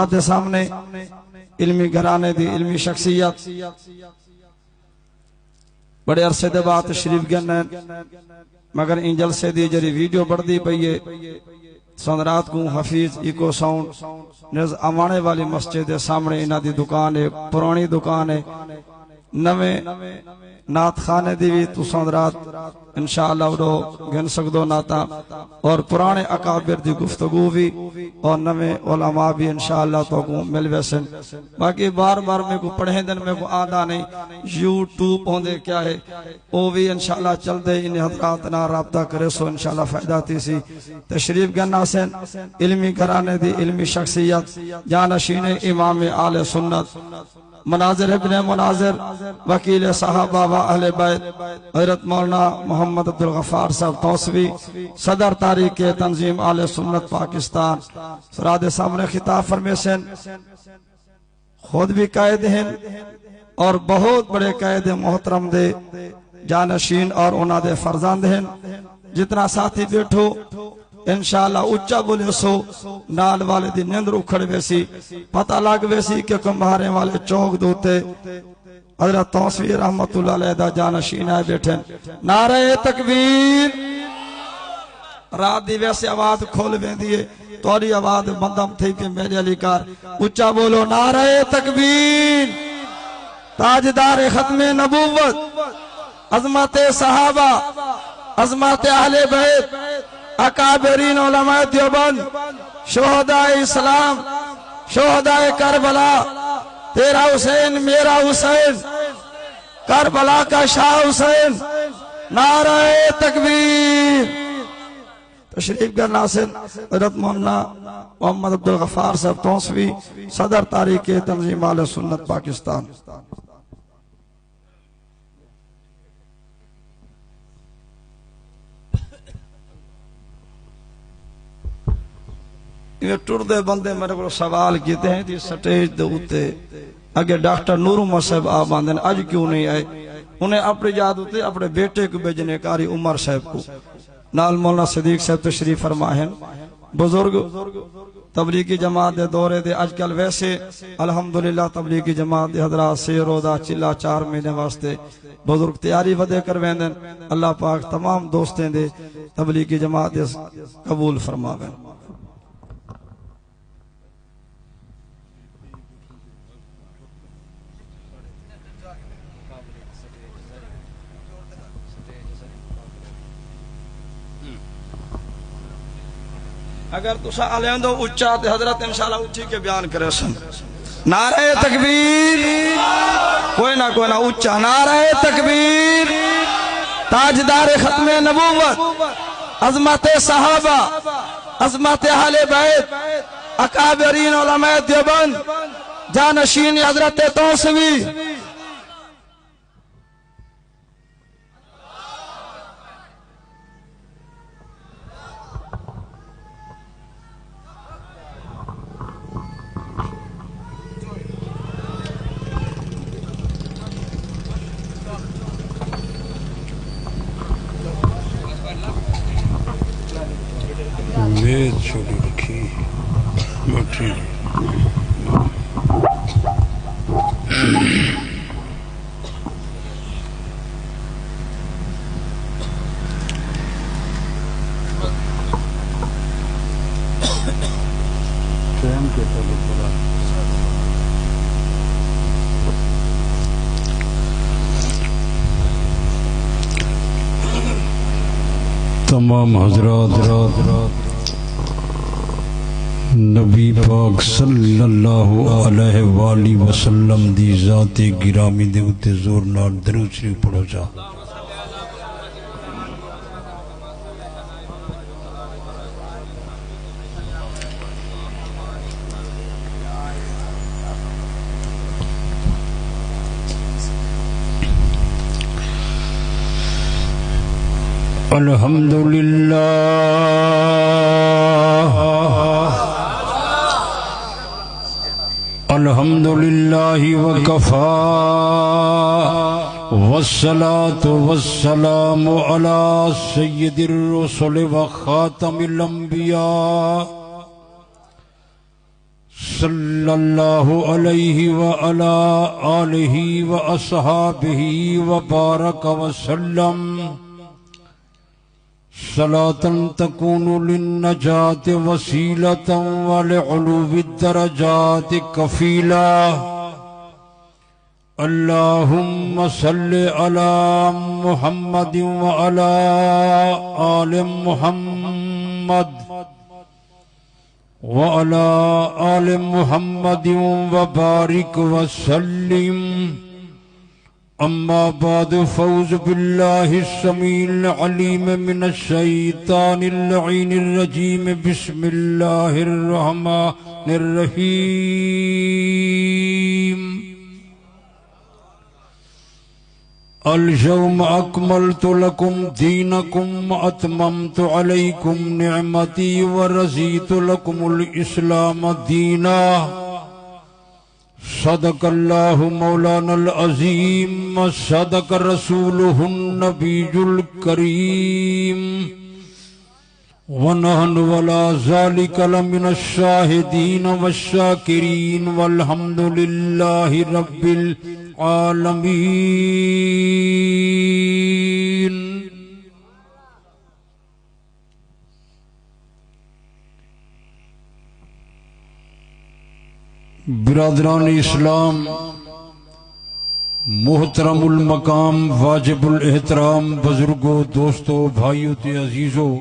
دے سامنے علمی گھرانے دی علمی شخصیت بڑے عرصے دے بعد تشریف گئے مگر ان جلسے دی جری ویڈیو بڑھدی پئیے سن رات کو حفیظ ایکو ساؤنڈ نز امانے والی مسجد دے سامنے انہاں دی دکان ہے پرانی دکان ہے نویں نات خانے دی بھی تو سن رات انشاءاللہ اڑو گن سکدو ناتا اور پرانے اکابر دی گفتگو بھی اور نویں علماء بھی انشاءاللہ تو کو مل ویسن باقی بار بار میں کو پڑھیں دن میں کو آدھا نہیں یوٹیوب ہوندے کیا ہے وہ بھی انشاءاللہ چل دے انہیں حضرات نہ رابطہ کرے سو انشاءاللہ فائدہ تیسی تشریف گنا سن علمی گھرانے دی علمی شخصیت جانشین امام آل سنت مناظر ابن مناظر وکیل صحابہ و اہل بیت حضرت مولانا محمد عبدالغفار صاحب توسوی صدر تاریخ تنظیم آل سنت پاکستان سراد سامنے خطاب فرمیسن خود بھی قائد ہیں اور بہت بڑے قائد محترم دے جانشین اور انہاں دے فرزند ہیں جتنا ساتھی بیٹھو انشاءاللہ اچھا بولے سو نال والے دی نیندر اکھڑ ویسی پتہ لگ ویسی کہ کمبھارے والے چوک دوتے حضرت توسوی رحمت اللہ علیہ دا جانشین آئے بیٹھے نعرہ تکبیر رات دی ویسے آواز کھول بین دیئے توڑی آواز بندم تھی کہ میرے علی کار اچھا بولو نعرہ تکبیر تاجدار ختم نبوت عظمت صحابہ عظمت اہل بیت اکابرین علماء دیوبند شہداء اسلام شہداء کربلا تیرا حسین میرا حسین کربلا کا شاہ حسین نعرہ تکبیر تشریف گر ناصر حضرت مولانا محمد عبدالغفار صاحب توسوی صدر تاریخ تنظیم آل سنت پاکستان یہ ٹردے بندے میرے کو سوال کیتے ہیں کہ سٹیج دے ہوتے اگر ڈاکٹر نور محمد صاحب آپ آندھن آج کیوں نہیں آئے انہیں اپنے یاد ہوتے اپنے بیٹے کو بھیجنے کاری عمر صاحب کو نال مولانا صدیق صاحب تشریف فرمائیں بزرگ تبلیغی جماعت دے دورے دے آج کل ویسے الحمدللہ تبلیغی جماعت دے حضرات سے روزہ چلا 4 مہینے واسطے بزرگ تیاری ودے کر ویندن اللہ پاک تمام دوستیں دے تبلیغی جماعت دے قبول فرماویں اگر تسا علیہن دو اچھا تے حضرت انشاءاللہ اچھی کے بیان کرے سن نعرہ تکبیر کوئی نہ اچھا نعرہ تکبیر تاجدار ختم نبوت عظمت صحابہ عظمت اہل بیت اکابرین علماء دیوبند جانشین حضرت توسوی میز چھوڑی رکھی بیٹھی ٹرین کے طلب بڑا تمام حضرات نبی پاک صلی اللہ علیہ وآلہ وسلم دی ذات گرامی دے اتے زور نال درود شریف پڑھو جا الحمدللہ الحمدللہ وکفا والصلاة والسلام على سید الرسل وخاتم الانبیاء صلی اللہ علیہ وعلی آلہ واصحابہ وبارک وسلم صلاة تكون للنجاة وسيلة ولعلو الدرجات كفيلا اللهم صل على محمد وعلى آل محمد وعلى آل محمد وبارك وسلم اما بعد فوز بالله السميع العليم من الشيطان اللعين الرجيم بسم الله الرحمن الرحيم اليوم أكملت لكم دينكم وأتممت عليكم نعمتي ورضيت لكم الإسلام دينا صدق الله مولانا العظيم صدق رسوله النبي الكريم ونحن ولا ذلك لمن الشاهدين والشاكرين والحمد لله رب العالمين. برادران اسلام، محترم المقام، واجب الاحترام، بزرگوں، دوستوں، بھائیوں تے عزیزوں،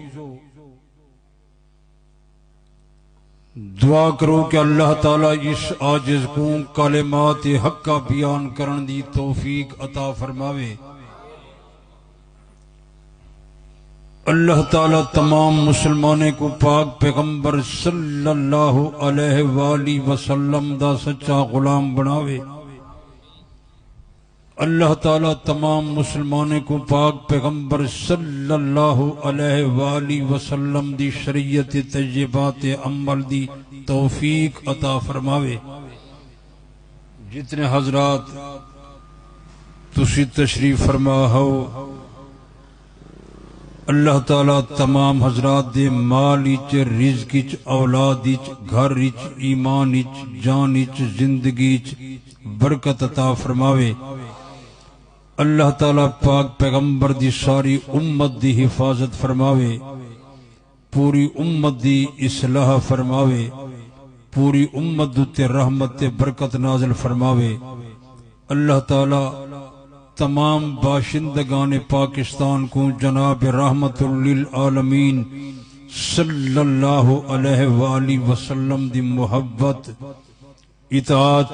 دعا کرو کہ اللہ تعالیٰ اس عاجز کو کلمات حق کا بیان کرن دی توفیق عطا فرماوے. اللہ تعالیٰ تمام مسلمانوں کو پاک پیغمبر صلی اللہ علیہ وآلہ وسلم دا سچا غلام بناوے. اللہ تعالیٰ تمام مسلمانوں کو پاک پیغمبر صلی اللہ علیہ وآلہ وسلم دی شریعت طیبات عمل دی توفیق عطا فرماوے. جتنے حضرات تسی تشریف فرما ہو، اللہ تعالیٰ تمام حضرات دے مال وچ، رزق وچ، اولاد وچ، گھر وچ، ایمان وچ، جان وچ، زندگی وچ برکت عطا فرماوے. اللہ تعالیٰ پاک پیغمبر دی ساری امت دی حفاظت فرماوے، پوری امت دی اصلاح فرماوے، پوری امت تے رحمت تے برکت نازل فرماوے. اللہ تعالیٰ تمام باشندگان پاکستان کو جناب رحمت للعالمین صلی اللہ علیہ وآلہ وسلم دی محبت، اطاعت،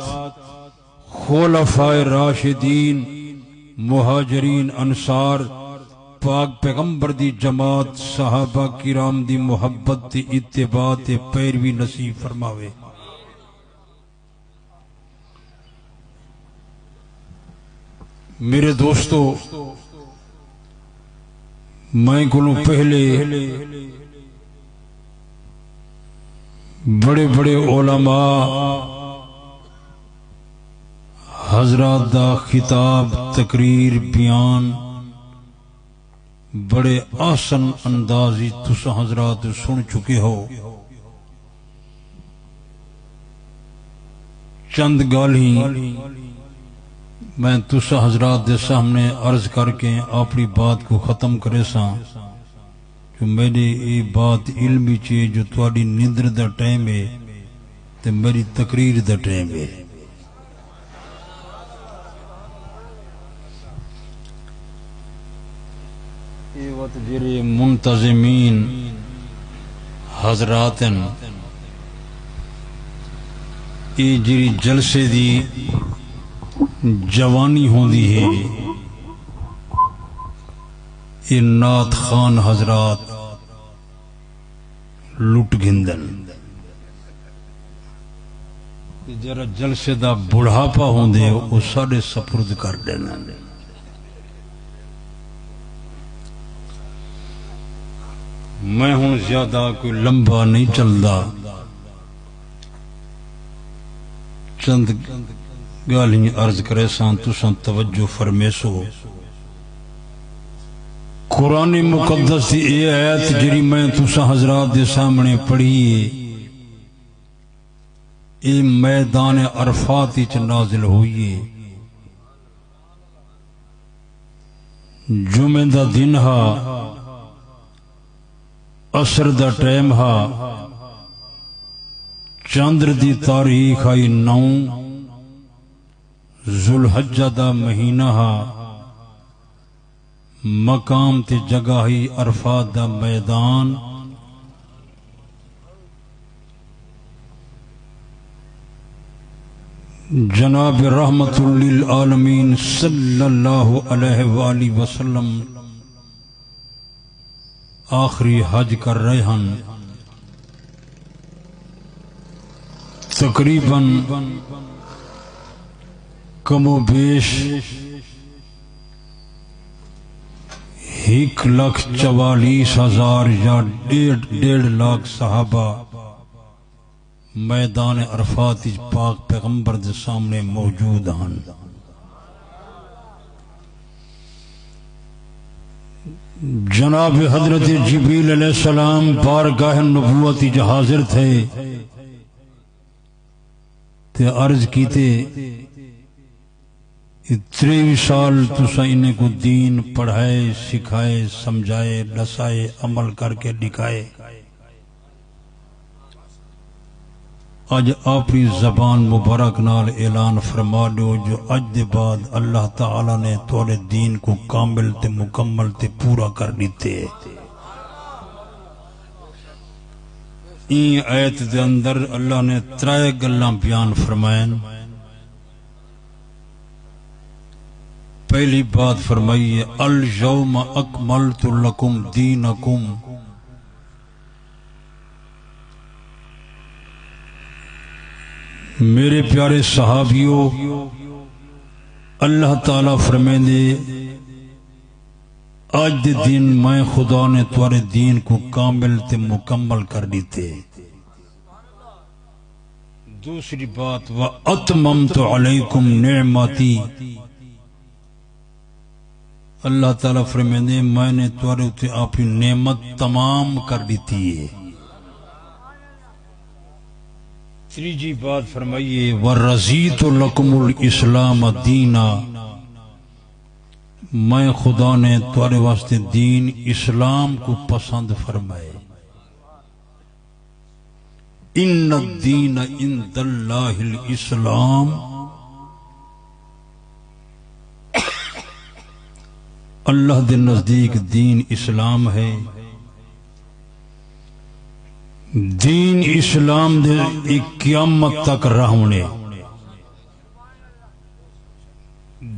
خلفائے راشدین، مہاجرین، انصار، پاک پیغمبر دی جماعت، صحابہ کرام دی محبت تے اتباع تے پیروی نصیب فرماوے. میرے دوستو، میں کو پہلے بڑے بڑے علماء حضرات دا خطاب، تقریر، بیان بڑے آسن اندازی تسا حضرات سن چکے ہو. چند گالیں میں تسا حضرات دے سامنے عرض کر کے اپنی بات کو ختم کرے سا. جو میری یہ بات علمی چیز جو تواڈی نیندر دا ٹائم ہے تے میری تقریر دا ٹائم ہے. یہ وقت جڑے منتظمین حضرات یہ جڑی جلسے دی جوانی ہوندی ہے، یہ نعت خان حضرات لٹ گھندن. جرا جلسے دا بڑھاپا ہوندے وہ ساڑے سپرد کر دینا. میں ہوں زیادہ کوئی لمبا نہیں چلدا، چند گالیاں عرض کرے سان تساں توجہ فرمیسو. قرآن مقدس دی اے آیت جری میں تساں حضرات دے سامنے پڑھی اے میدان عرفات وچ نازل ہوئی ہے۔ جمعہ دا دن ہا، عصر دا ٹائم ہا، چاندر دی تاریخ آئی 9 ذوالحجہ دا مہینہ ہا، مقام تے جگہ ہی عرفات دا میدان۔ جناب رحمت للعالمین صلی اللہ علیہ وآلہ وسلم آخری حج کر رہے ہیں۔ تقریباً کم و بیش 1,44,000 یا 1.5 لاکھ صحابہ میدان عرفات پاک پیغمبر دے سامنے موجود ہیں۔ جناب حضرت جبریل علیہ السلام بارگاہ نبوت وچ حاضر تھے تے عرض کیتے 23 سال تسا انہیں کو دین پڑھائے، سکھائے، سمجھائے، دسائے، عمل کر کے دکھائے، اج اپنی زبان مبارک نال اعلان فرما دو جو اج دے بعد اللہ تعالی نے تھوڑے دین کو کامل تے مکمل تے پورا کر دیتے۔ این آیت دے اندر اللہ نے 3 گلاں بیان فرمائیں۔ پہلی بات فرمائی ہے الیوم اکملت لکم دینکم، میرے پیارے صحابیوں، اللہ تعالیٰ فرمیندے آج دے دن میں خدا نے تمہارے دین کو کامل تے مکمل کر دیتے۔ دوسری بات وَأَتْمَمْتُ عَلَيْكُمْ نِعْمَتِي، اللہ تعالیٰ فرمیندے میں نے تمہارے تے اپنی نعمت تمام کر دیتی ہے۔ تیسری بات فرمائیے وَرَضِيتُ لَكُمُ الْإِسْلَامَ دِينًا، میں خدا نے تمہارے واسطے دین اسلام کو پسند فرمائے۔ ان الدین عند اللہ الاسلام، اللہ دے نزدیک دین اسلام ہے۔ دین اسلام دے ایک قیامت تک رہنے،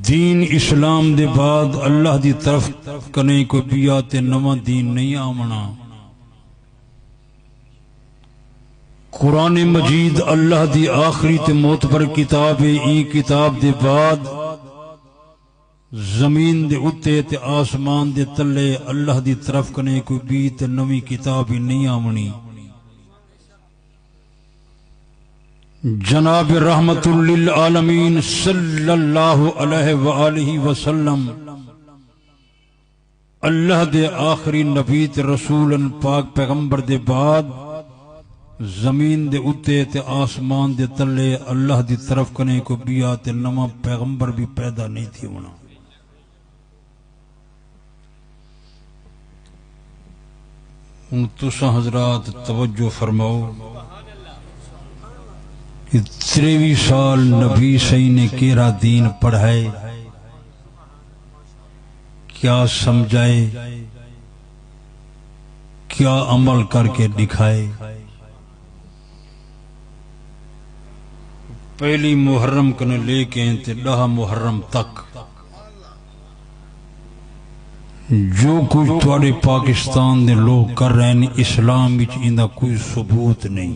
دین اسلام دے بعد اللہ دی طرف کنے کوئی بیات نواں دین نہیں آمنا۔ قرآن مجید اللہ دی آخری تے معتبر کتاب ہے۔ ای کتاب دے بعد زمین دے اتے تے آسمان دے تلے اللہ دی طرف کنے کوئی بیت نوی کتاب ہی نہیں آمنی۔ جناب رحمت للعالمین صلی اللہ علیہ وآلہ وسلم اللہ دے آخری نبی تے رسول پاک پیغمبر دے بعد زمین دے اتے تے آسمان دے تلے اللہ دی طرف کنے کو بیا تے نواں پیغمبر بھی پیدا نہیں تھی ہونا۔ ان تسا حضرات توجہ فرماؤ کہ 23 سال نبی صحیح نے کیرا دین پڑھائے، کیا سمجھائے، کیا عمل کر کے دکھائے۔ پہلی محرم کنے لے کے 10 محرم تک جو کچھ تھوڑے پاکستان دے لوگ کر رہے ہیں اسلام وچ اندا کوئی ثبوت نہیں۔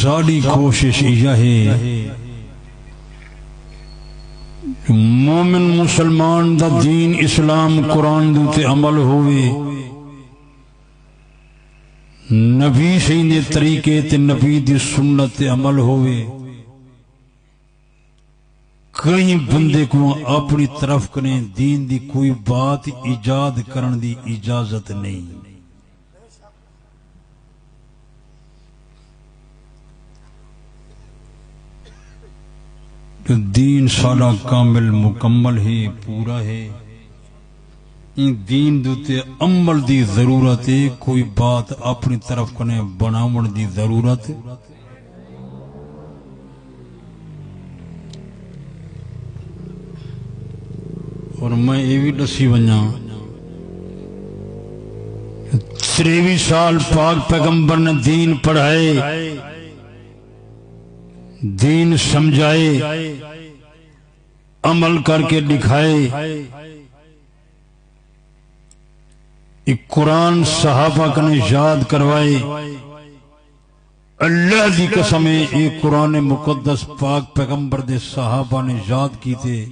ساری کوشش یہ ہے مومن مسلمان دا دین اسلام قرآن دوتے عمل ہوئے، نبی سینے طریقے تے نبی دی سنت عمل ہوئے، کئی بندے کو اپنی طرف کریں دین دی کوئی بات ایجاد کرن دی اجازت نہیں. دین سارا کامل مکمل ہے پورا ہے. ان دین دوتے عمل دی ضرورت ہے. کوئی بات اپنی طرف کنے بناون دی ضرورت ہے. اور میں یہ بھی دسی ونجا 23 سال پاک پیغمبر نے دین پڑھائے، دین سمجھائے، عمل کر کے دکھائے. ایک قرآن صحابہ نے یاد کروائے. اللہ دی قسم ایک قرآن مقدس پاک پیغمبر دے صحابہ نے یاد کی تھے،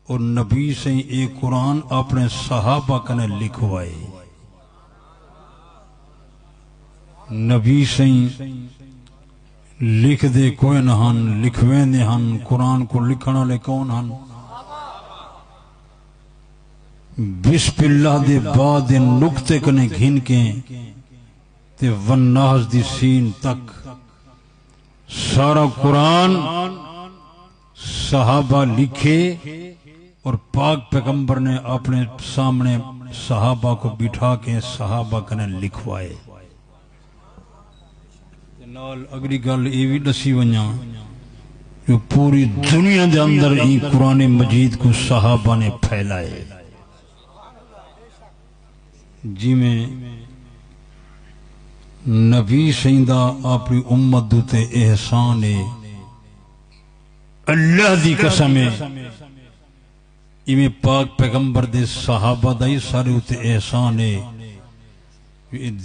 اور نبی سے ایک قرآن اپنے صحابہ نے لکھوائے. نبی سے لکھ دے کوئی نہ ہن، لکھویں دے ہن. قرآن کو لکھنا لے کون ہن؟ بسم اللہ دے بعد نقطے کنے گھن کے تے والناس دی سین تک سارا قرآن صحابہ لکھے، اور پاک پیغمبر نے اپنے سامنے صحابہ کو بٹھا کے صحابہ کنے لکھوائے. نال اگلی گل یہ بھی دسی ونجا جو پوری دنیا دے اندر ہی قرآن مجید کو صحابہ نے پھیلائے. جی میں نبی سیندہ اپنی امت دوتے احسان ہے. اللہ دی قسم ہے میں پاک پیغمبر دے صحابہ دائی سارے ہوتے احسان ہے.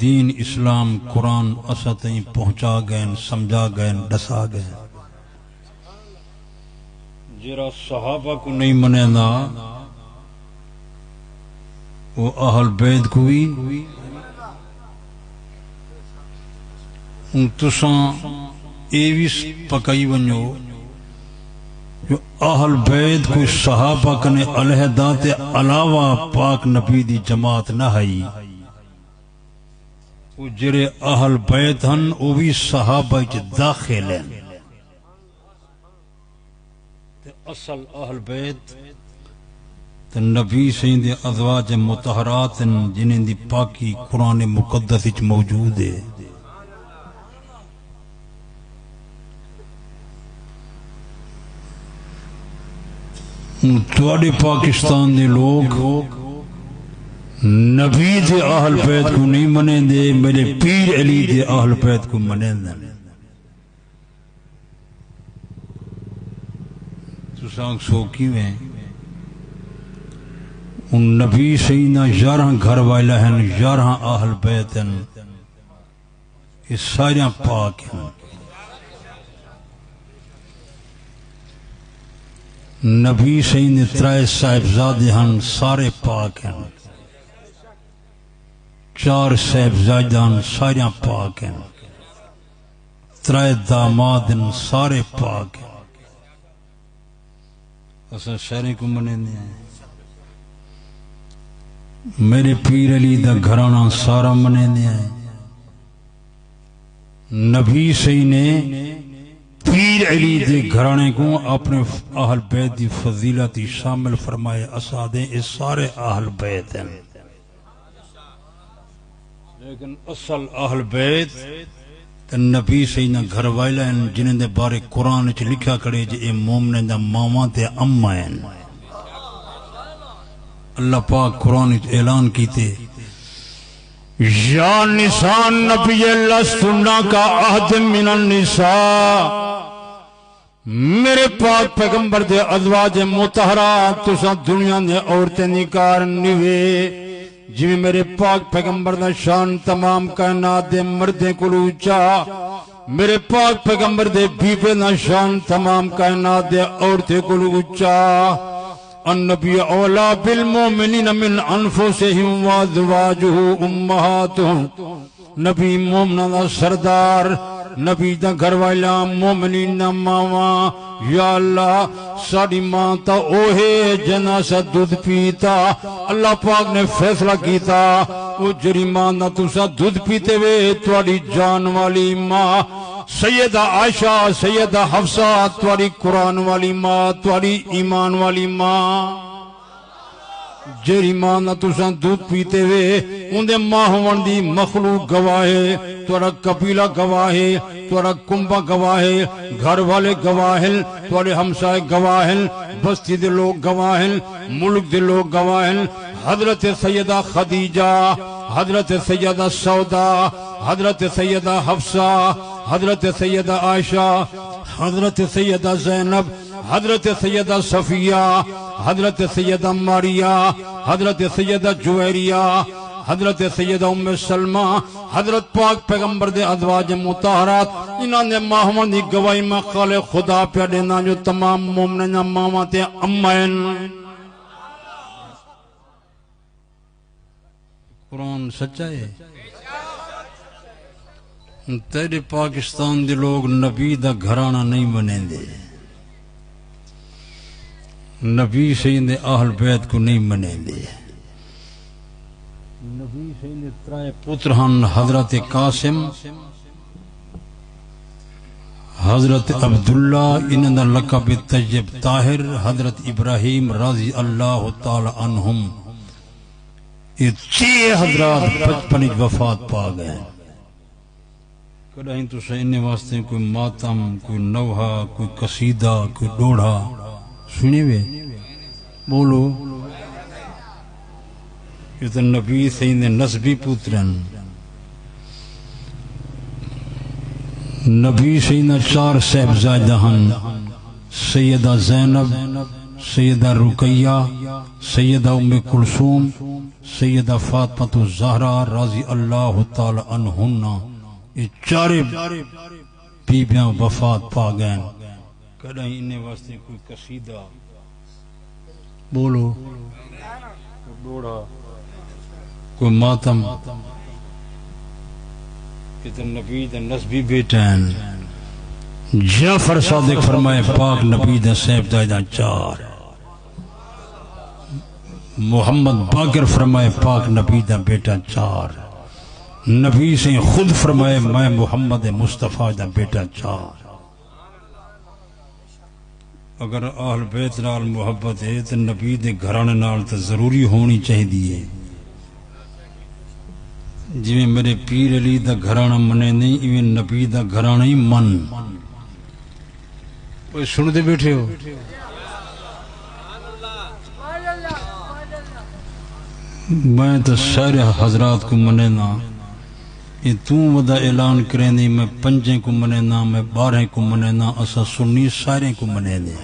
دین اسلام قرآن اساتیں پہنچا گئے، سمجھا گئے، ڈسا گئے. جرا صحابہ کو نہیں منے نا وہ اہل بیت کو بھی تساں ایویس پکائی ونجو جو اہل بیت کوئی صحابہ کنے علیحدہ تے علاوہ پاک نبی دی جماعت نہ ہائی. وہ جرے اہل بیت ہن وہ بھی صحابہ چ داخل ہیں. تے اصل اہل بیت تے نبی سیندے ازواج مطہرات جنہیں دی پاکی قرآن مقدس وچ موجود ہے. تواڈے پاکستان دے لوگ نبی دے اہل بیت کو نہیں منیں دے، میرے پیر علی دے اہل بیت کو منیں دے. تو سانگ سو کیویں ان نبی سیدنا 11 گھر والا ہیں، 11 اہل بیت ہیں، یہ ساریاں پاک ہیں. نبی سیدنے 3 صاحبزادے ہیں، سارے پاک ہیں. 4 صاحبزادان ساریاں پاک ہیں. 3 داماد ہیں، سارے پاک ہیں. اساں سارے کو منے ہیں. میرے پیر علی دا گھرانہ سارا منے ہیں. نبی صحیح نے پیر علی دے گھرانے کو اپنے اہل بیت دی فضیلتی شامل فرمائے. اسادیں اس سارے اہل بیت ہیں، لیکن اصل اہل بیت تے نبی سیدنا گھر والے ہیں جنہیں دے بارے قرآن وچ لکھا کرے جے اے مومن دا ماما تے اما ہیں. اللہ پاک قرآن وچ اعلان کیتے یا نساء نبی لستن کا عہد من النساء. میرے پاک پیغمبر دے ازواج مطہرات تساں دنیا دے عورتیں نکار نیوے جی میرے پاک پیغمبر دا شان تمام کائنات دے مردیں کو اونچا. میرے پاک پیغمبر دے بیوے دا شان تمام کائنات دے عورتیں کو اونچا. النبی اولا بالمومنین من انفسہم وازواجہ امہاتہم. نبی مومنہ دا سردار نبی دا گھر والا مومنین دا ماواں یا اللہ ساڑی ماں تا اوہے جنا سا دودھ پیتا اللہ پاک نے فیصلہ کیتا او جری ماں نا تسا دودھ پیتے وے تواڈی جان والی ماں سیدہ عائشہ سیدہ حفصہ تواڈی قرآن والی ماں تواڈی ایمان والی ماں جیری ماں نہ تساں دودھ پیتے وے اندے ماں ہون دی مخلوق گواہے تورا قبیلہ گواہے تورا کنبہ گواہے گھر والے گواہن تورے ہمسائے گواہن بستی دے لوگ گواہن ملک دے لوگ گواہن حضرت سیدہ خدیجہ حضرت سیدہ سودا حضرت سیدہ حفصہ حضرت سیدہ عائشہ حضرت سیدہ زینب حضرت سیدہ صفیہ حضرت سیدہ ماریہ حضرت سیدہ جویریہ حضرت سیدہ ام سلمہ حضرت پاک پیغمبر دے ازواج مطہرات انہاں نے ماہوان دی گواہی میں خالق خدا پہ دینا جو تمام مومنین ماما تے امین قرآن سچا ہے تیرے پاکستان دے لوگ نبی دا گھرانہ نہیں بنیں دے نبی سید اہل بیت کو نہیں منیں دے نبی سید ترائے پترہن حضرت قاسم حضرت عبداللہ انہا لقب تجب طاہر حضرت ابراہیم رضی اللہ تعالی عنہم یہ 6 حضرات 55 وفات پا گئے کدہیں تو سہنے واسطے کوئی ماتم کوئی نوحہ کوئی قصیدہ کوئی ڈوڑھا سنی وے بولو یہ تو نبی سید نسبی پوترن نبی سید 4 صاحبزادہن سیدہ زینب سیدہ رقیہ سیدہ ام کلثوم سیدہ فاطمہ الزہرا رضی اللہ تعالی عنہن یہ 4 بیبیاں وفات پا گئے کدہیں انہیں واسطے کوئی قصیدہ بولو کوئی ڈوڑا کوئی ماتم کہ تو نبی دا نسبی بیٹین جعفر صادق فرمائے پاک نبی دا سیب دائدہ 4 محمد باقر فرمائے پاک نبی دا بیٹا 4 نبی سے خود فرمائے میں محمد مصطفیٰ دا بیٹا 4 اگر اہل بیت نال محبت ہے تو نبی دے گھرانے نال تو ضروری ہونی چاہی دیئے جی میں میرے پیر علی دا گھرانا منے نہیں ایویں نبی دا گھرانا ہی من کوئی سن دے بیٹھے ہو میں تو سارے حضرات کو منے نا یہ توں ودا اعلان کریں نہیں میں 5 کو منے نا میں 12 کو منے نا اسا سنی سارے کو منے دے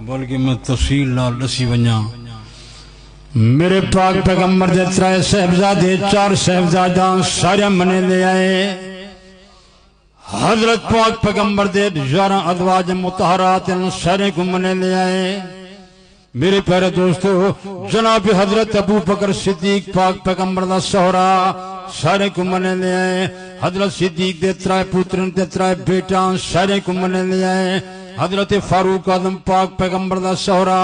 بلکہ میں تفصیل نال دسی ونجاں میرے پاک پیغمبر دے 3 صاحبزادے 4 صاحبزاداں سارے منے دے آئے حضرت پاک پیغمبر دے 11 ازواج مطہرات سارے کو منے دے آئے میرے پیارے دوستو جناب حضرت ابو بکر صدیق پاک پیغمبر دا سہرا سارے کو منے لے آئے حضرت صدیق دے 3 پوترن دے 3 بیٹان سارے کو منے لے آئے حضرت فاروق اعظم پاک پیغمبر دا سہرا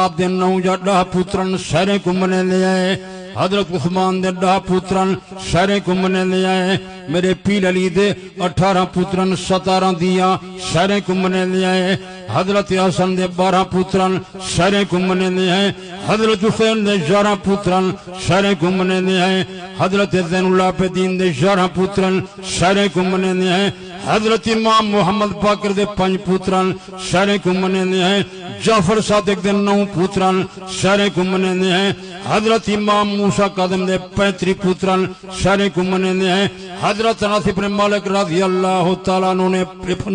آپ دے 9 یا 10 پوترن سارے کو منے لے آئے حضرت عثمان دے 10 پوترن سارے کو منے لے آئے میرے پیر علی دے 18 پوترن 17 دیاں سارے کو منے لے آئے حضرت حسن دے 12 پوترن سارے کو منے لے آئے حضرت حسین دے 11 پوترن سارے کو منے لے آئے حضرت زین العابدین دے 11 پوترن سارے کو منے لے آئے حضرت امام محمد باقر دے 5 پوترن سارے کو منے لے آئے جعفر صادق دے 9 پوترن سارے کو منے لے آئے حضرت امام موسیٰ قادم دے 35 پوترن سارے کو منے لے آئے حضرت انس بن مالک رضی اللہ تعالیٰ عنہ نے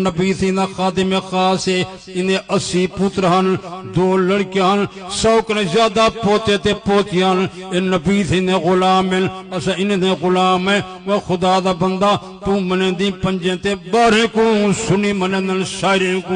نبی سینا خادم خاص انہیں 80 پوترہن 2 لڑکیاں 100 کنے زیادہ پوتے تے پوتیاں ان نبی سینے غلام ہیں اسا انہیں غلام ہے وہ خدا دا بندہ تو منے دی 5 تے 12 کو سنی منن سارے کو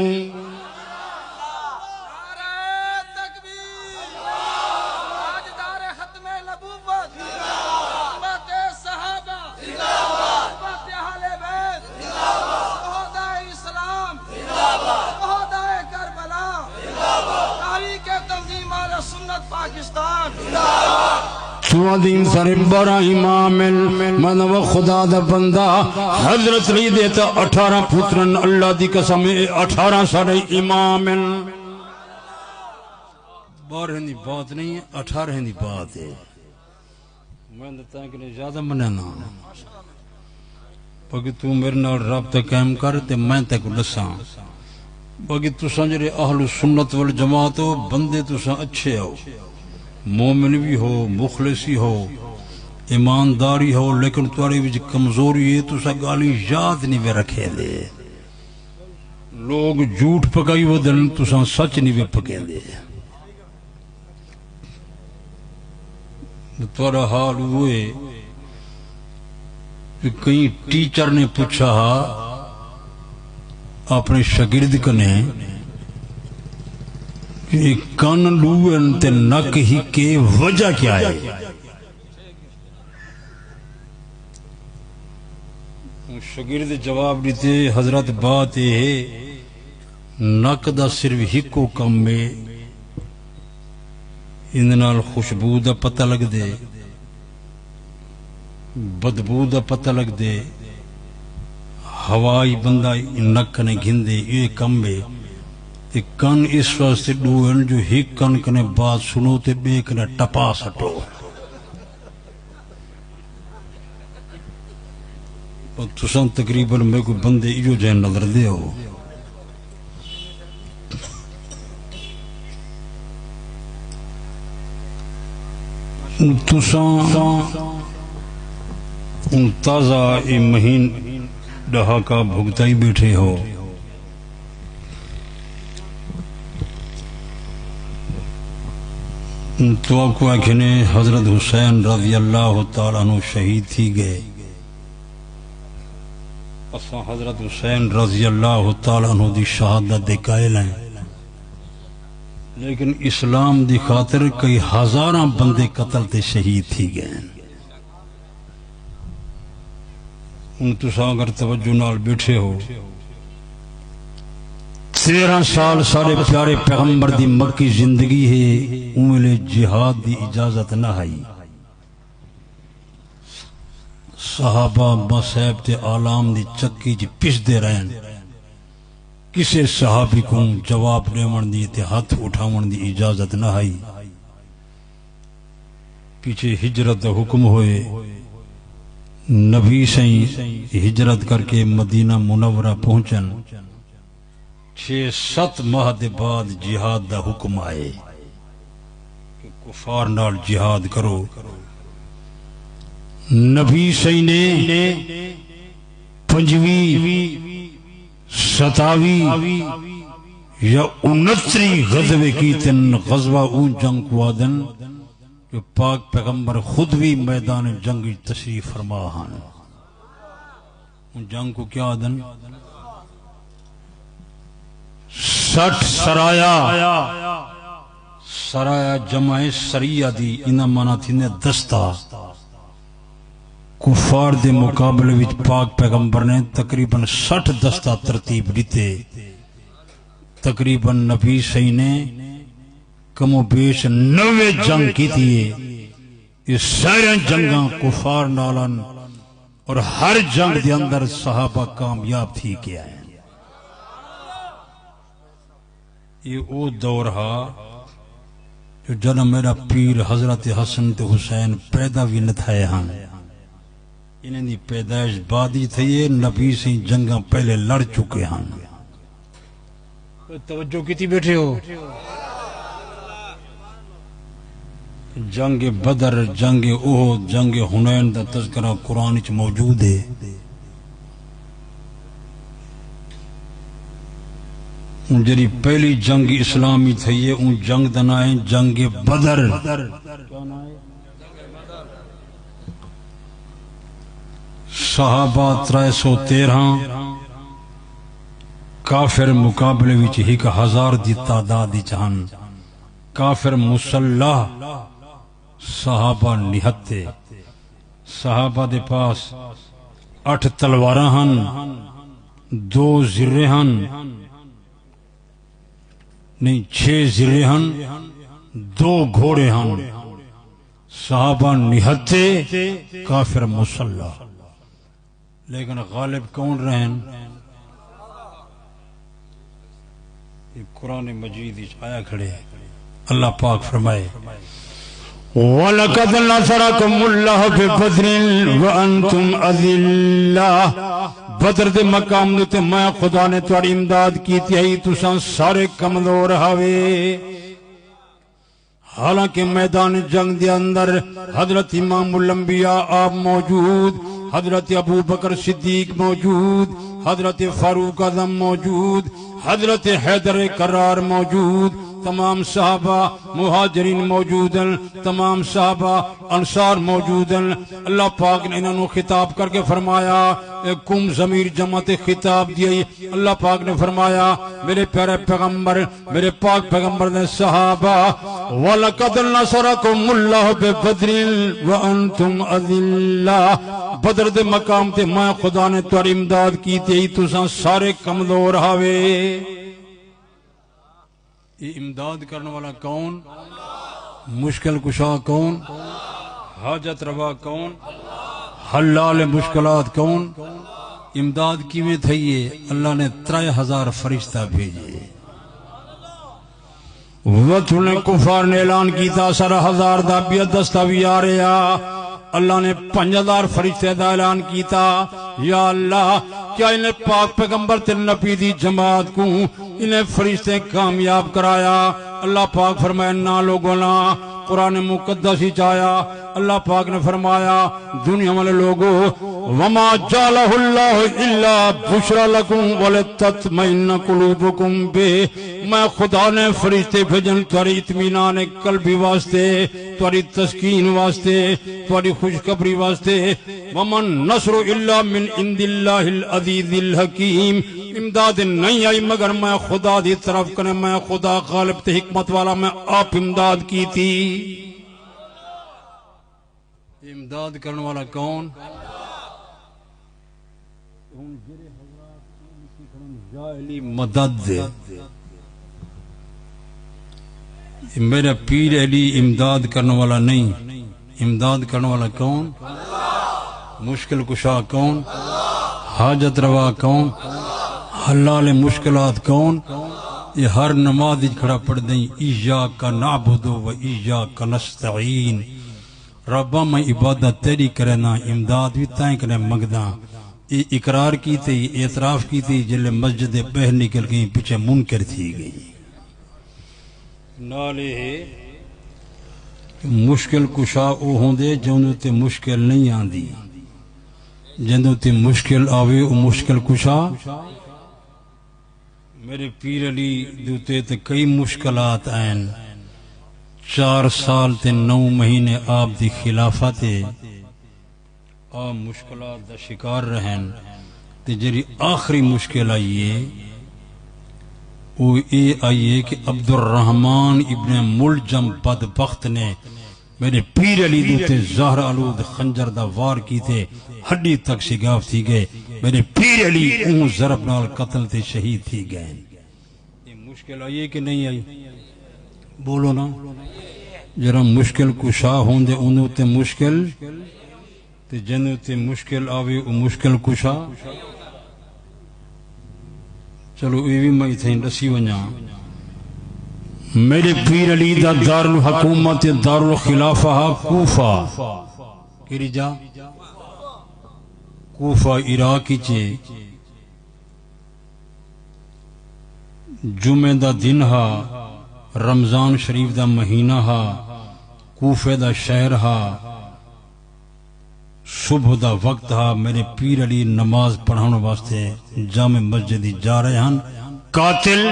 سنت پاکستان تو عظیم سر بڑا امام من و خدا دا بندہ حضرت علی دیتا 18 پترن اللہ دی قسم 18 سارے امام بارہ دی بات نہیں ہے 18 دی بات ہے میں دیتا ہے کہ زیادہ مننا باقی تو میرے نال رابطہ قائم کر تے میں تے کو دساں باقی تساں جڑے اہل سنت والجماعت ہو بندے تساں اچھے ہو مومن بھی ہو مخلصی ہو ایمانداری ہو لیکن تمہاری وچ کمزوری ہے تساں گالی یاد نہیں وے رکھے دے لوگ جھوٹ پکائی ودن تساں سچ نہیں وے پکے دے تمہارا حال ہوئے کہ کئی ٹیچر نے پوچھا اپنے شاگرد کنے کہ کان لوئن تے نک ہی کے وجہ کیا ہے شاگرد جواب دیتے حضرت بات ہے نک دا صرف ہکو کم میں اندنال خوشبو دا پتہ لگ دے بدبو دا پتہ لگ دے ہوائی بندہ نک نے گھندے یہ کم بے تے کن اس واسطے ڈوئن جو ہی کن کنے بات سنو تے بے کنے ٹپا سٹو تسان تقریباً میں کوئی بندے ایو جائے نظر دے ہو تسان تازہ مہین ڈہاکہ بھگتائی بیٹھے ہو تو آپ کو آکھنے حضرت حسین رضی اللہ تعالیٰ عنہ شہید تھی گئے اساں حضرت حسین رضی اللہ تعالیٰ عنہ دی شہادت دے قائل ہیں لیکن اسلام دی خاطر کئی ہزاراں بندے قتل تے شہید تھی گئے ان تساں اگر توجہ نال بیٹھے ہو 13 سال سارے پیارے پیغمبر دی مکی زندگی ہے انہوں جہاد دی اجازت نہ آئی صحابہ مصائب تے آلام دی چکی جی پس دے رہن کسے صحابی کو جواب دیون دی تے ہاتھ اٹھاون دی اجازت نہ آئی پیچھے ہجرت دا حکم ہوئے نبی سائیں ہجرت کر کے مدینہ منورہ پہنچن 6-7 ماہ دے بعد جہاد دا حکم آئے کہ کفار نال جہاد کرو نبی سائیں نے 5ویں 27 یا 29 غزوے کی تن غزوہ اون جنگ کو آدن جو پاک پیغمبر خود بھی میدان جنگ تشریف فرما ہن ان جنگ کو کیا آدن 60 سرایا جمع سریہ دی انہا مانا تھی نے دستہ کفار دے مقابلے وچ پاک پیغمبر نے تقریباً 60 دستہ ترتیب دیتے تقریباً نبی صحیح نے کم و بیش 90 جنگ کی تھی یہ سارے جنگاں کفار نالن اور ہر جنگ دے اندر صحابہ کامیاب تھی کیا ہے یہ او دور ہا جو جنم میرا پیر حضرت حسن تے حسین پیدا بھی نہ تھے ہاں انہیں دی پیدائش بعدی تھی نبی سے جنگاں پہلے لڑ چکے ہاں توجہ کیتی بیٹھے ہو جنگ بدر جنگ احد جنگ حنین دا تذکرہ قرآن وچ موجود ہے جری پہلی جنگ اسلامی تھی ہے ان جنگ دا نام ہے جنگ بدر صحابہ 313 کافر مقابلے وچ 1000 دی تعداد چہن کافر مسلح صحابہ 79 صحابہ دے پاس 8 تلواراں ہن 2 زرے ہن نہیں 6 زرے ہن دو گھوڑے ہن صحابہ نہتے کافر مسلح لیکن غالب کون رہن یہ قرآن مجید آیا کھڑے اللہ پاک فرمائے وَلَقَدْ نَصَرَكُمُ اللَّهُ بِبَدْرٍ وَأَنْتُمْ أَذِلَّةٌ بدر دے مقام تے میں خدا نے تہاڈی امداد کیتی ہے تساں سارے کمزور ہوئے حالانکہ میدان جنگ دے اندر حضرت امام الانبیاء آپ موجود حضرت ابو بکر صدیق موجود حضرت فاروق اعظم موجود حضرت حیدر کرار موجود تمام صحابہ مہاجرین موجود ہیں تمام صحابہ انصار موجود ہیں اللہ پاک نے انہوں نے خطاب کر کے فرمایا کم ضمیر جماعت خطاب دیا اللہ پاک نے فرمایا میرے پیارے پیغمبر میرے پاک پیغمبر نے صحابہ وَلَقَدْ نَصَرَكُمُ اللَّهُ بِبَدْرٍ وَأَنْتُمْ أَذِلَّةٌ بدر دے مقام تے میں خدا نے تہاڈی امداد کی تے تساں سارے کمزور ہوئے یہ امداد کرنے والا کون مشکل کشا کون حاجت روا کون حلال مشکلات کون امداد کیویں تھئیے اللہ نے 3000 فرشتہ بھیجے وقت نے کفار نے اعلان کیتا 1000 دا بیت دستہ بھی آ رہا اللہ نے 5000 فرشتے دا اعلان کیتا یا اللہ کیا انہیں پاک پیغمبر تے نبی دی جماعت کو انہیں فرشتے کامیاب کرایا اللہ پاک فرمایا نا لوگوں نا قرآن مقدس ہی چایا اللہ پاک نے فرمایا دنیا والے لوگوں وما جعلہ اللہ الا بشرا لکم ولتطمئن قلوبکم بے میں خدا نے فرشتے بھیجن تمہاری اطمینان قلبی واسطے تمہاری تسکین واسطے تمہاری خوشخبری واسطے ومن نصر الا من عند اللہ العزیز الحکیم امداد نہیں آئی مگر میں خدا دی طرف کرنے میں خدا غالب تے حکمت والا میں آپ امداد کی تھی امداد کرنے والا کون مدد میرا پیر علی امداد کرنے والا نہیں امداد کرنے والا کون مشکل کشا کون حاجت روا کون حلال مشکلات کون یہ ہر نماز کھڑا پڑھ دیں ایاک نعبد و ایاک نستعین ربا میں عبادت تیری کرنا امداد بھی تائیں کرنے مگداں یہ اقرار کی تھی اعتراف کی تھی جلے مسجد بہر نکل گئی پیچھے منکر تھی گئی نالے مشکل کشا او ہوں دے جنہوں تے مشکل نہیں آندی جنہوں تے مشکل آوے او مشکل کشا میرے پیر علی دوتے تے کئی مشکلات آئین 4 سال تے 9 مہینے آپ دی خلافت آپ مشکلات دا شکار رہن تے جری آخری مشکل آئیے وہ اے آئیے کہ عبد الرحمن ابن ملجم بدبخت نے میرے پیر علی دوتے زہر آلود خنجر دا وار کی تھے ہڈی تک شگاف تھی گئے میرے پیر علی اون ضرب نال قتل تے شہید تھی گئے یہ مشکل آئیے کہ نہیں آئی بولو نا جرا مشکل کشا ہوں دے انہوں تے مشکل تے جنہوں تے مشکل آوے او مشکل کشا چلو یہ بھی میں تھیں رسی ونجا میرے پیر علی دا دار الحکومت دار الخلافہ کوفہ کری جا کوفہ عراقی چے جمعہ دا دن ہا رمضان شریف دا مہینہ ہا کوفہ دا شہر ہا صبح دا وقت ہا میرے پیر علی نماز پڑھانے واسطے جامع مسجد جا رہے ہیں قاتل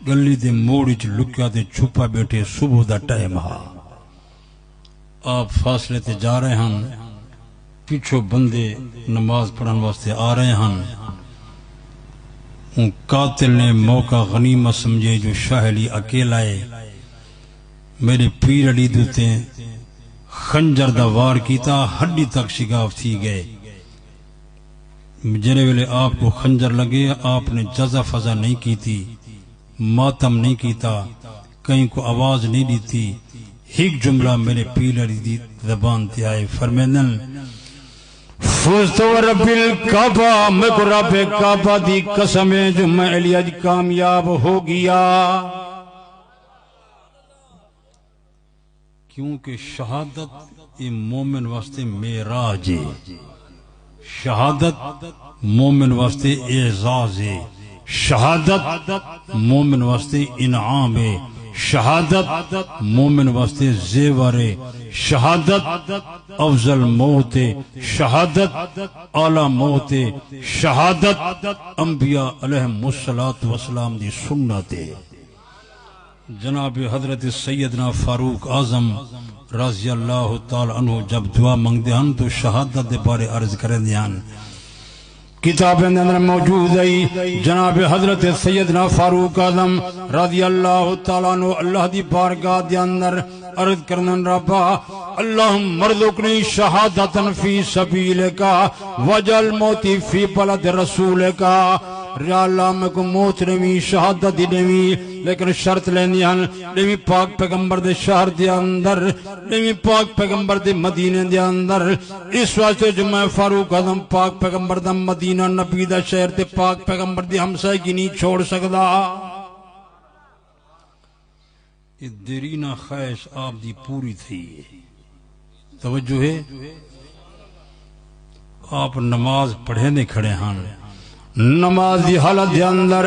گلی دے موڑی چ لکیا تے چھپا بیٹھے صبح دا ٹائم ہا آپ فاصلے تے جا رہے ہیں پیچھو بندے نماز پڑھانے واسطے آ رہے ہیں ان قاتل نے موقع غنیمت سمجھے جو شاہ علی اکیلا ہے میرے پیر علی دوتے خنجر دا وار کیتا ہڈی تک شگاف تھی گئے جنے ویلے آپ کو خنجر لگے آپ نے جزا فضا نہیں کی تھی ماتم نہیں کیتا کہیں کو آواز نہیں دی تھی ایک جملہ میرے پیر علی دی زبان تے آئے فرمیدن فزت و رب الکعبہ میں کو رب کعبہ دی قسم ہے جو میں علی اج کامیاب ہو گیا کیونکہ شہادت یہ مومن واسطے معراج ہے شہادت مومن واسطے اعزاز ہے شہادت مومن واسطے انعام ہے شہادت مومن واسطے زیور ہے شہادت افضل موت ہے شہادت اعلی موت ہے شہادت انبیاء علیہم الصلوۃ والسلام دی سنت ہے جناب حضرت سیدنا فاروق اعظم رضی اللہ تعالی عنہ جب دعا منگتے ہیں تو شہادت دے بارے عرض کریں دیان کتابیں اندر موجود ہے جناب حضرت سیدنا فاروق اعظم رضی اللہ تعالیٰ عنہ اللہ دی بارگاہ دے اندر عرض کرنن ربا اللہم ارزقنی شہادتا فی سبیلکا وجل موتی فی بلد رسولکا یا اللہ میں کو موت نوی شہادت دی نوی لیکن شرط لینی ہن نوی پاک پیغمبر دے شہر دے اندر نوی پاک پیغمبر دے مدینہ دے اندر اس واسطے جو میں فاروق اعظم پاک پیغمبر دا مدینہ نبی دا شہر تے پاک پیغمبر دی ہمسائے کی نہیں چھوڑ سکدا یہ دیرینہ خواہش آپ دی پوری تھی توجہ ہے آپ نماز پڑھنے کھڑے ہن نماز دی حالت دے اندر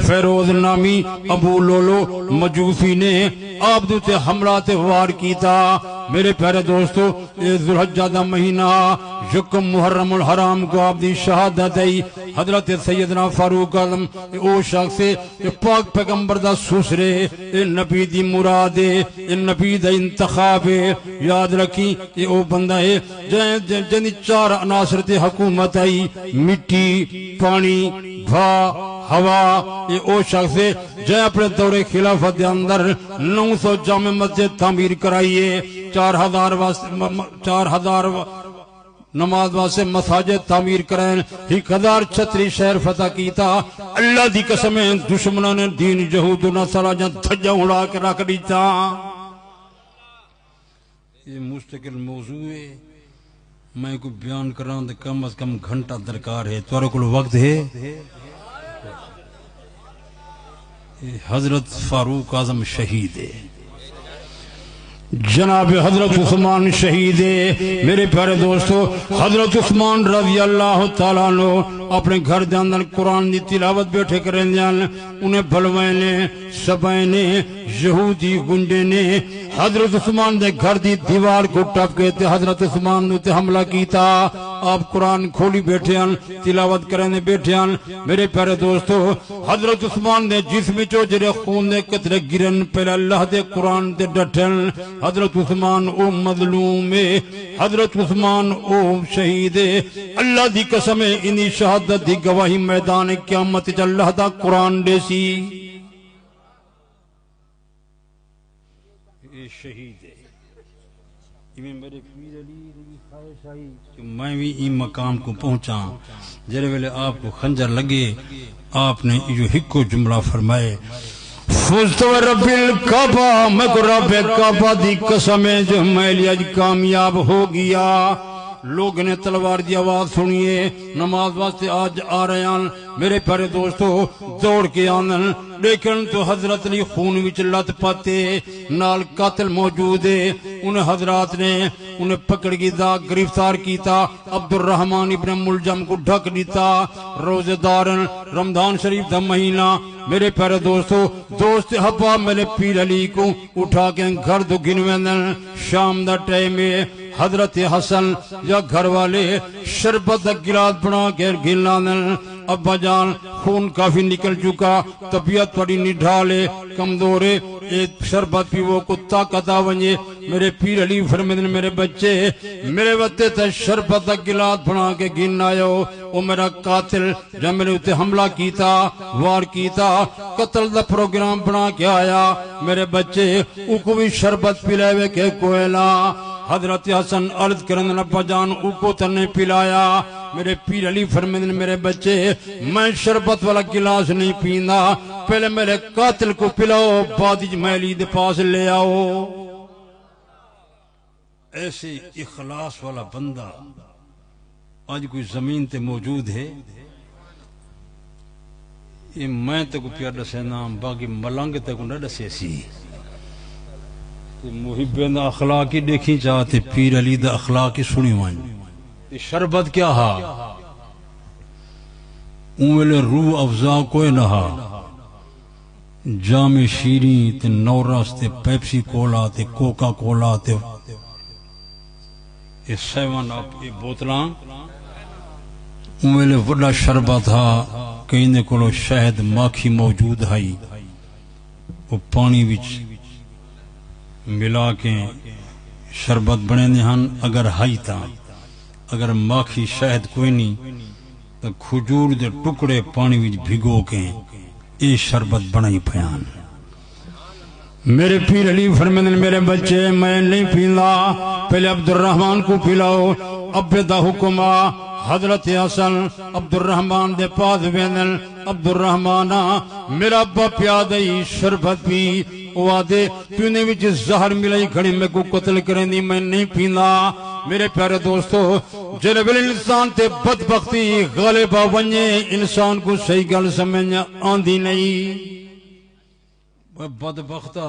فیروز نامی ابو لولو مجوسی نے آپ دو تے حملہ تے وار کیتا میرے پیارے دوستو یہ ذوالحجہ دا مہینہ یکم محرم الحرام کو آپ دی شہادت ہے حضرت سیدنا فاروق اعظم او شخص پاک پیغمبر دا سسرے نبی دی مراد نبی دا انتخاب یاد رکھی یہ او بندہ ہے جن چار عناصر تے حکومت ہے مٹی پانی بھا ہوا یہ او شخص ہے جے اپنے دور خلافت دے اندر 900 جامع مسجد تعمیر کرائیے 4000 نماز واسے مساجد تعمیر کرائیں 1036 شہر فتح کیتا اللہ دی قسم دشمنوں نے دین یہود و نصارا جہاں دھجا اڑا کے رکھ دیتا یہ مستقل موضوع ہے میں کو بیان کراں تو کم از کم گھنٹہ درکار ہے تورے کو وقت ہے حضرت فاروق اعظم شہید ہے جناب حضرت عثمان شہید ہے میرے پیارے دوستو حضرت عثمان رضی اللہ تعالیٰ عنہ اپنے گھر دے اندر قرآن دی تلاوت بیٹھے کریں جان انہیں بلوینے سبینے یہودی گنڈے نے حضرت عثمان دے گھر دی دیوار کو ٹپ کے تے حضرت عثمان نے تے حملہ کیتا آپ قرآن کھولی بیٹھے ہیں تلاوت کرنے بیٹھے ہیں میرے پیارے دوستو حضرت عثمان دے جسم چو جرے خون دے قطرے گرن پہلے اللہ دے قرآن دے ڈٹھن حضرت عثمان او مظلوم ہے حضرت عثمان او شہید ہے اللہ دی قسم ہے انہی شہادت دی گواہی میدان قیامت چ اللہ دا قرآن دے سی اے شہید ہے میرے پیر علی دی خواہش آئی کہ میں بھی این مقام کو پہنچا جرے ویلے آپ کو خنجر لگے آپ نے یہ ہکو جملہ فرمائے فزت و رب الکعبہ میں کو رب کعبہ دی قسم ہے جو میں لیا کامیاب ہو گیا لوگ نے تلوار دی آواز سنیے نماز واسطے آج آ رہے ہیں میرے پیارے دوستو دوڑ کے آنن لیکن تو حضرت علی خون وچ لت پاتے نال قاتل موجود ہے انہیں حضرات نے انہیں پکڑ گیا گرفتار کیتا عبد الرحمن ابن ملجم کو ڈھک دیتا روزے دار رمضان شریف دا مہینہ میرے پیارے دوستو دوست حبا میرے پیر علی کو اٹھا کے گھر دو گنویندن شام دا ٹائم ہے حضرت حسن یا گھر والے شربت گلاس بنا کے گلانن ابا جان خون کافی نکل چکا طبیعت بڑی نڈھالے کمزورے ایک شربت پیو کو طاقت آونجے میرے پیر علی فرمیدن میرے بچے میرے وقتے تا شربت گلاس بنا کے گن آئے او میرا قاتل جب میرے اتے حملہ کیتا وار کیتا قتل دا پروگرام بنا کے آیا میرے بچے او کو بھی شربت پلائے کے کوئلہ حضرت حسن عرض کرن ابا جان او کو تنے پلایا میرے پیر علی فرمیندے میرے بچے میں شربت والا گلاس نہیں پیندا، پہلے میرے قاتل کو پلاؤ بعد میں علی دے پاس لے آؤ۔ ایسے اخلاص والا بندہ آج کوئی زمین تے موجود ہے؟ یہ میں تے کو پیار دسے نا، باقی ملنگ تے کو نہ دسے سی۔ محبین دا اخلاقی دیکھی چاہتے پیر علی دا اخلاقی سنی وائن۔ شربت کیا ہا اوہلے روح افزا کوئی نہ ہا، جام شیریں تے نورس تے پیپسی کولا تے کوکا کولا تے یہ سیون اپ یہ بوتلاں اوہلے وڈا شربت ہا، کہیں کولو شہد ماکھی موجود ہائی، وہ پانی وچ ملا کے شربت بنے دہن، اگر ہائی تا اگر ماکھی شہد کوئی نہیں تو کھجور دے ٹکڑے پانی وچ بھگو کے اے شربت بنائی پیان۔ میرے پیر علی فرمیندے میرے بچے میں نہیں پیندا، پہلے عبد الرحمن کو پلاؤ۔ ابے دا حکم حضرت حسن عبد الرحمن دے پاس ویندن، عبد الرحمن میرا ابا پیادئی شربت پی، وہ آدھے تو نے وچ زہر ملائی کھڑی میں کو قتل کریں دی، میں نہیں پیندا۔ میرے پیارے دوستو جنب انسان تے بدبختی غالبہ ونجے انسان کو صحیح گل سمجھنا آندھی نہیں۔ بدبختہ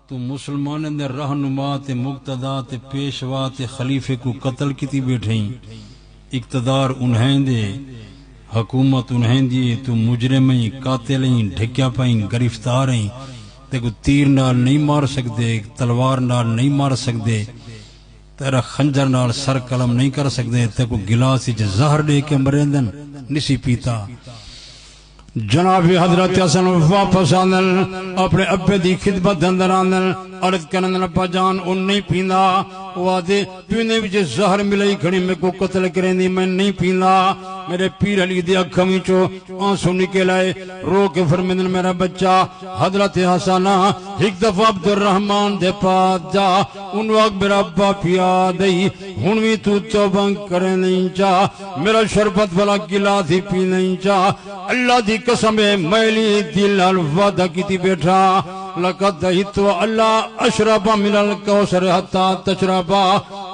تو مسلمان دے رہنما تے مقتدا تے پیشوا تے خلیفے کو قتل کیتی بیٹھیں، اقتدار انہیں دے، حکومت انہیں دی، تو مجرمیں قاتلیں ڈھکیا پائیں گرفتاریں، تے کو تیر نال نہیں مار سکدے، تلوار نال نہیں مار سکدے، تیرا خنجر نال سر قلم نہیں کر سکدے، تے کو گلاس وچ زہر دے کے مریندن نسی پیتا۔ جناب حضرت حسن واپس آندن، اپنے ابے دی خدمت اندر آندن، عرض کرن ابا جان ان نہیں پیندا، وہ آدھے تو نے وچ زہر ملائی کھڑی میں کو قتل کریں دی، میں نہیں پیندا۔ میرے پیر علی دی اکھاں وچوں آنسو نکل آئے، رو کے فرمیندن میرا بچہ حضرت حسن ایک دفعہ عبد الرحمن دے پاس جا، ان وقت میرا ابا پیا دئی، ہن وی تو توبہ کرے نہیں چاہ، میرا شربت والا گلاس ہی پی نہیں چاہ، اللہ دی قسم میلی دل وعدہ کیتی بیٹھا، لقد دہیتو اللہ اشربا من الکوثر حتی تشربا،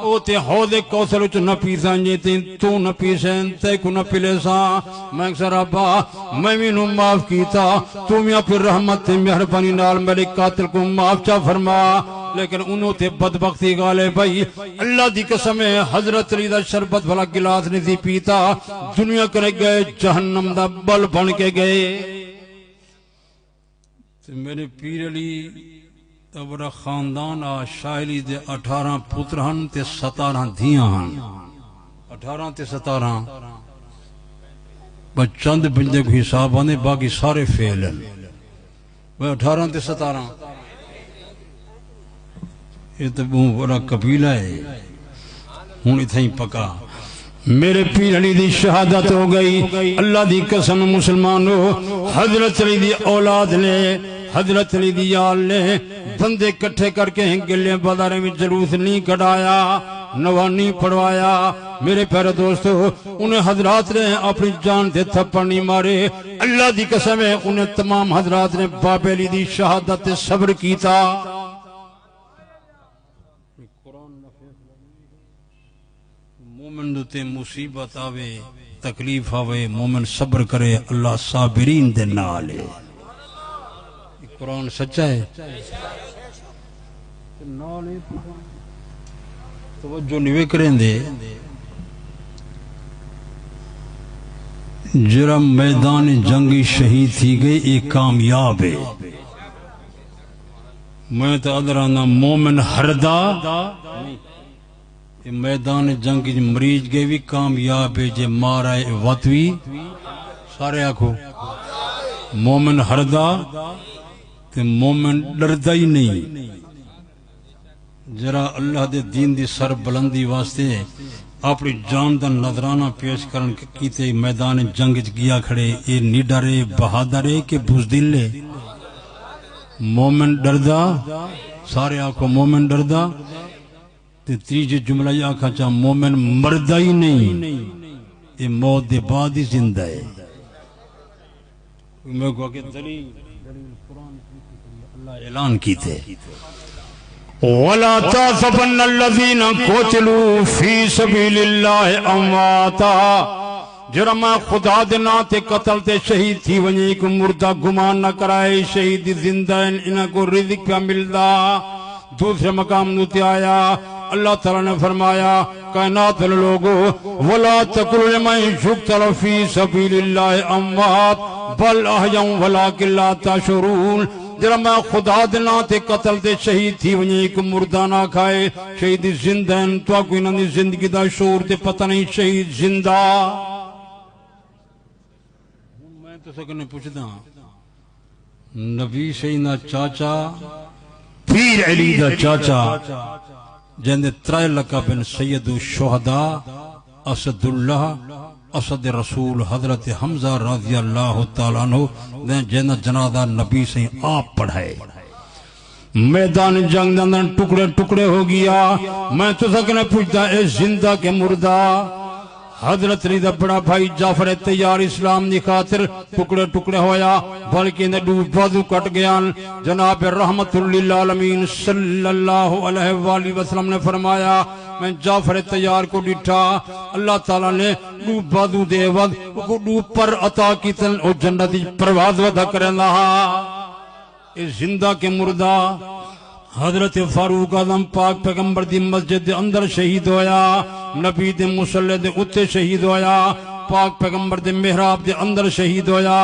او تے حوض کوثر چ نہ پیساں جے تو نہ پیسیں تے کو نہ پلے سا، میں اکثر ابا میں مینوں معاف کیتا، تو میاں پھر رحمت تے مہربانی نال میرے قاتل کو معاف چا فرما، لیکن انہوں تے بدبختی گالے بھائی اللہ دی قسم ہے حضرت علی دا شربت والا گلاس نہیں سی پیتا، دنیا کرے گئے جہنم دا بل بن کے گئے۔ میرے پیر علی تبرا خاندان آ شاہلی دے 18 پتر ہن تے 17 دھیاں ہن، 18 تے 17 بس چند بندے کو حساب آنے باقی سارے فیل ہیں، 18 تے 17 یہ تو بہت بڑا قبیلہ ہے، ہوں اتھائی پکا۔ میرے پیر علی دی شہادت ہو گئی، اللہ دی قسم مسلمانو، حضرت علی دی اولاد نے، حضرت علی دی یال نے بندے کٹھے کر کے گلے بازارے میں جلوس نہیں کڑایا، نوانی پڑھوایا۔ میرے پیارے دوستو انہیں حضرات نے اپنی جان دے تھپڑ نہیں مارے، اللہ دی قسم ہے انہیں تمام حضرات نے باب علی دی شہادت صبر کیتا۔ مومن دوتے مصیبت آوے تکلیف آوے مومن صبر کرے، اللہ صابرین دے نالے۔ قرآن سچا ہے، توجہ نہیں کریں دے، جرم میدان جنگی شہید تھی گئے ایک کامیاب ہے۔ میں تو ادرانا مومن ہردا میدان جنگ مریض گئے بھی کامیاب ہے، جے مارا ہے وطوی سارے آکھو مومن ہردا تے مومن ڈردا ہی نہیں۔ جرا اللہ دے دین دی سر بلندی واسطے اپنی جان دا نظرانہ پیش کرن کیتے میدان جنگ گیا کھڑے، اے نہیں ڈرے بہادر ہے کہ بزدل ہے؟ مومن ڈردا سارے آکھو مومن ڈردا تے تیجے جملہ یہ آکھا چاہ مومن مردہ ہی نہیں۔ یہ موت دے بعد ہی زندہ ہے. میں کہا کہ دلیل قرآن اللہ اعلان کیتے وَلَا تَحْسَبَنَّ الَّذِينَ قُتِلُوا فِي سَبِيلِ اللَّهِ أَمْوَاتًا جرم خدا دینا تے قتل تے شہید تھی ونجی کو مردہ گمان نہ کرائے شہید زندہ انہاں کو رزق پہ ملدا. دوسرے مقام نوتے آیا اللہ تعالیٰ نے فرمایا کائنات لوگو وَلَا تَقُلُوا لِمَن يُقْتَلُ فِي سَبِيلِ اللَّهِ أَمْوَاتٌ بَلْ أَحْيَاءٌ وَلَٰكِن لَّا تَشْعُرُونَ. جرم خدا دینا تے قتل تے شہید تھی ونجی کو مردہ نہ کھائے شہید زندہ ان تو کوئی نہ زندگی دا شعور تے پتہ نہیں شہید زندہ. میں تو سکنے پوچھدا نبی سیدنا چاچا پیر علی دا چاچا جندے ترائے لقبن سید الشہداء اسد اللہ اسد رسول حضرت حمزہ رضی اللہ تعالیٰ عنہ جنہ جنازہ نبی سے آپ پڑھائے میدان جنگ اندر ٹکڑے ٹکڑے ہو گیا. میں تو سکنے پوچھتا اے زندہ کے مردہ حضرت علی دا بڑا بھائی جعفر تیار اسلام دی خاطر ٹکڑے ٹکڑے ہویا بلکہ انہیں دو بازو کٹ گیا. جناب رحمت للعالمین صلی اللہ علیہ وآلہ وسلم نے فرمایا میں جعفر تیار کو ڈٹھا اللہ تعالیٰ نے دو بازو دے ود کو دو پر عطا کی تن او جنتی پرواز ودا کریں رہا. اس زندہ کے مردہ حضرت فاروق اعظم پاک پیغمبر دی مسجد دے اندر شہید ہویا نبی دے مصلی دے اتے شہید ہویا پاک پیغمبر دے محراب دے اندر شہید ہویا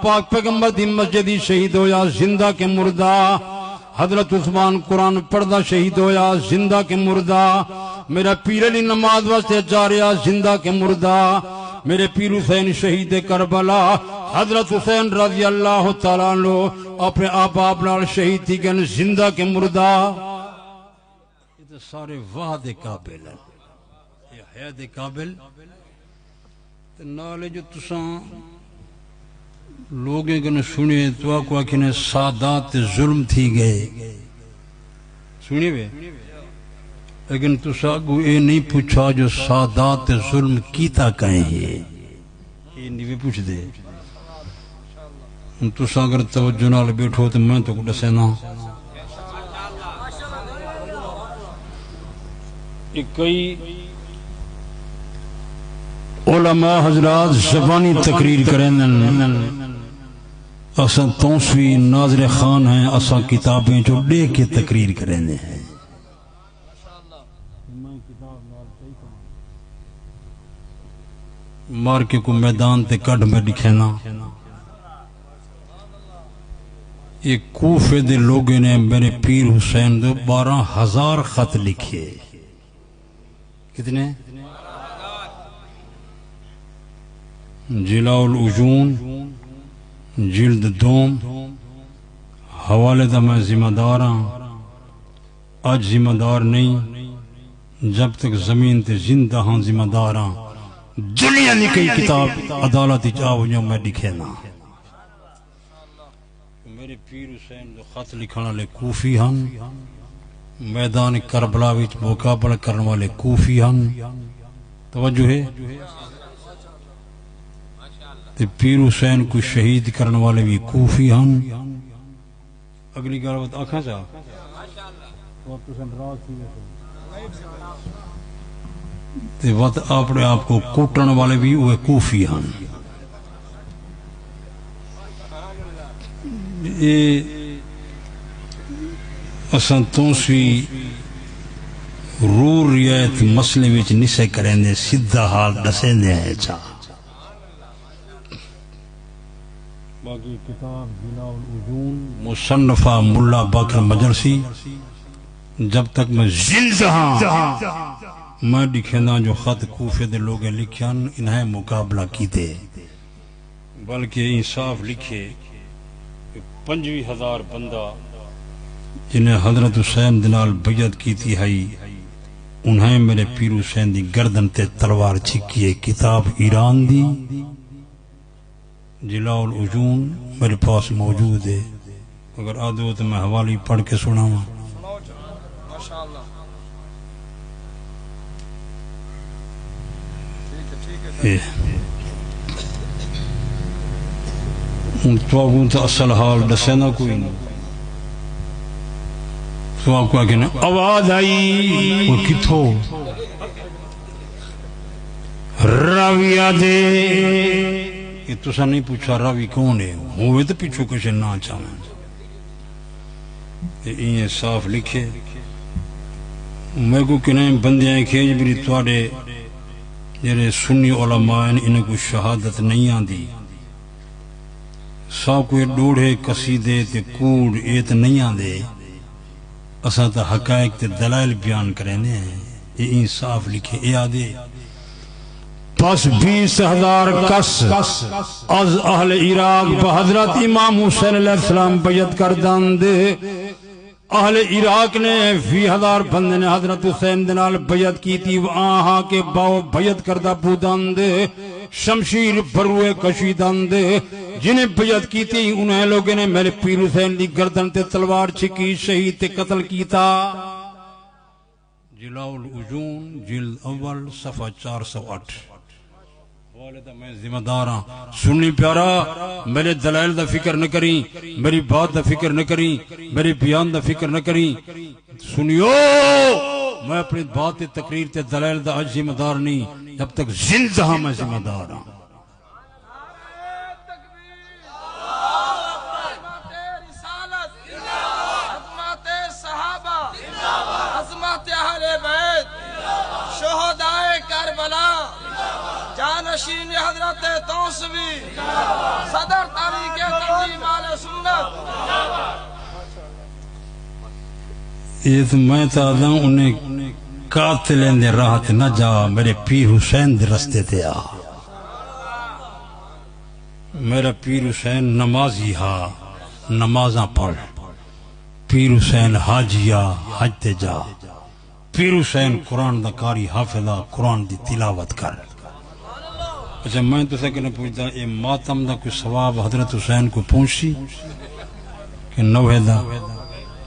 پاک پیغمبر دی مسجد شہید ہویا زندہ کے مردہ. حضرت عثمان قرآن پڑھدا شہید ہویا زندہ کے مردہ. میرا پیر علی نماز واسطے جا رہا زندہ کے مردہ. میرے پیر حسین شہید کربلا حضرت حسین رضی اللہ تعالیٰ عنہ اپنے آباب نال شہید تھی گئے زندہ کے مردہ. یہ تو سارے وعد قابل ہیں یہ حید قابل نالے جو تساں لوگیں کنے سنیے تو آکو آکھنے سادات ظلم تھی گئے سنیے بے لیکن تساں کو اے نہیں پوچھا جو سادات ظلم کیتا کہیں ہے یہ نہیں بھی پوچھ دے تساں اگر توجہ نال بیٹھو تو میں تو کو دسے نا کئی علماء حضرات زبانی تقریر کریں اساں توسوی ناظر خان ہیں اساں کتابیں جو لے کے تقریر کریں ہیں مار کے کو میدان تے کڑھ میں لکھینا ایک کوفے دے لوگوں نے میرے پیر حسین دو 12,000 خط لکھے کتنے جلاء العجون جلد دوم حوالے دا میں ذمہ دار ہاں آج ذمہ دار نہیں جب تک زمین تے زندہ ہاں ذمہ دار ہاں دنیا نے کئی کتاب عدالتی چاہو جو میں لکھے نا میرے پیر حسین جو خط لکھانا لے کوفی ہن میدان کربلا وچ مقابلہ کرنے والے کوفی ہن توجہ ہے تے پیر حسین کو شہید کرنے والے بھی کوفی ہن اگلی گالبت آنکھاں چاہ تے وقت اپنے آپ کو کوٹن والے بھی وہ کوفی ہن اساں توسوی رور ریایت مسئلے وچ نسے کریں دے سدھا حال دسیں دے ہے چاہ باقی کتاب جلاء العجون مصنفہ ملا باقر مجلسی جب تک میں زندہ ہاں میں لکھنا جو خط کوفے دے لوگے لکھیان انہیں مقابلہ کیتے بلکہ انصاف لکھے 25,000 بندہ جنہیں حضرت حسین دنال بیعت کی تھی ہے انہیں میرے پیر حسین دی گردن تے تلوار چھکیے کتاب ایران دی جلاء العجون میرے پاس موجود ہے اگر آدھو تو میں حوالی پڑھ کے سناواں تو اصل حال دسے نہ کوئی نہیں. تو آپ کو کہنا آواز آئی وہ کتھوں راویہ دے. یہ تسا نہیں پوچھا راوی کون ہے ہوئے تو پیچھو کچھ نہ چاہنا. یہ صاف لکھے میں کو کہنا بندیاں کھیج بھی توڑے جڑے سنی علماء انہیں کو شہادت نہیں آندی. سب کوئی ڈوڑے قصیدے تے کوڑ ایت نہیں آندے. اساں تا حقائق تے دلائل بیان کرنے ہیں. یہ انصاف لکھے اے آدھے پس 20,000 کس از اہل عراق بحضرت امام حسین علیہ السلام بیعت کردند. اہل عراق نے 20,000 بندے نے حضرت حسین دنال بیعت کی تھی. آہاں کے باو بیعت کردہ بودند شمشیر بروے کشیدند. جنہیں بیعت کی تھی انہیں لوگوں نے میرے پیر حسین دی گردن تے تلوار چھکی شہید تے قتل کیتا. جلاء العجون جلد اول صفحہ 408. والدہ میں ذمہ دار ہاں. سنی پیارا میرے دلائل دا فکر نہ کریں, میری بات دا فکر نہ کریں, میرے بیان دا فکر نہ کریں. سنیو میں اپنی بات تقریر تے دلائل دا آج ذمہ دار نہیں, جب تک زندہ ہاں میں ذمہ دار ہاں. جانشین حضرت توسوی صدر تحریک تنظیم اہل سنت. یہ تو میں چاہتا ہوں انہیں قاتلین دے راہ تے نہ جا, میرے پیر حسین دے رستے تے آ. میرا پیر حسین نمازی ہا, نمازاں پڑھ. پیر حسین حاجیہ, حج تے جا. پیر حسین قرآن دا قاری حافظہ, قرآن دی تلاوت کر. اچھا میں تو سے کہنا پوچھتا اے ماتم دا کوئی ثواب حضرت حسین کو پہنچی کہ نوے دا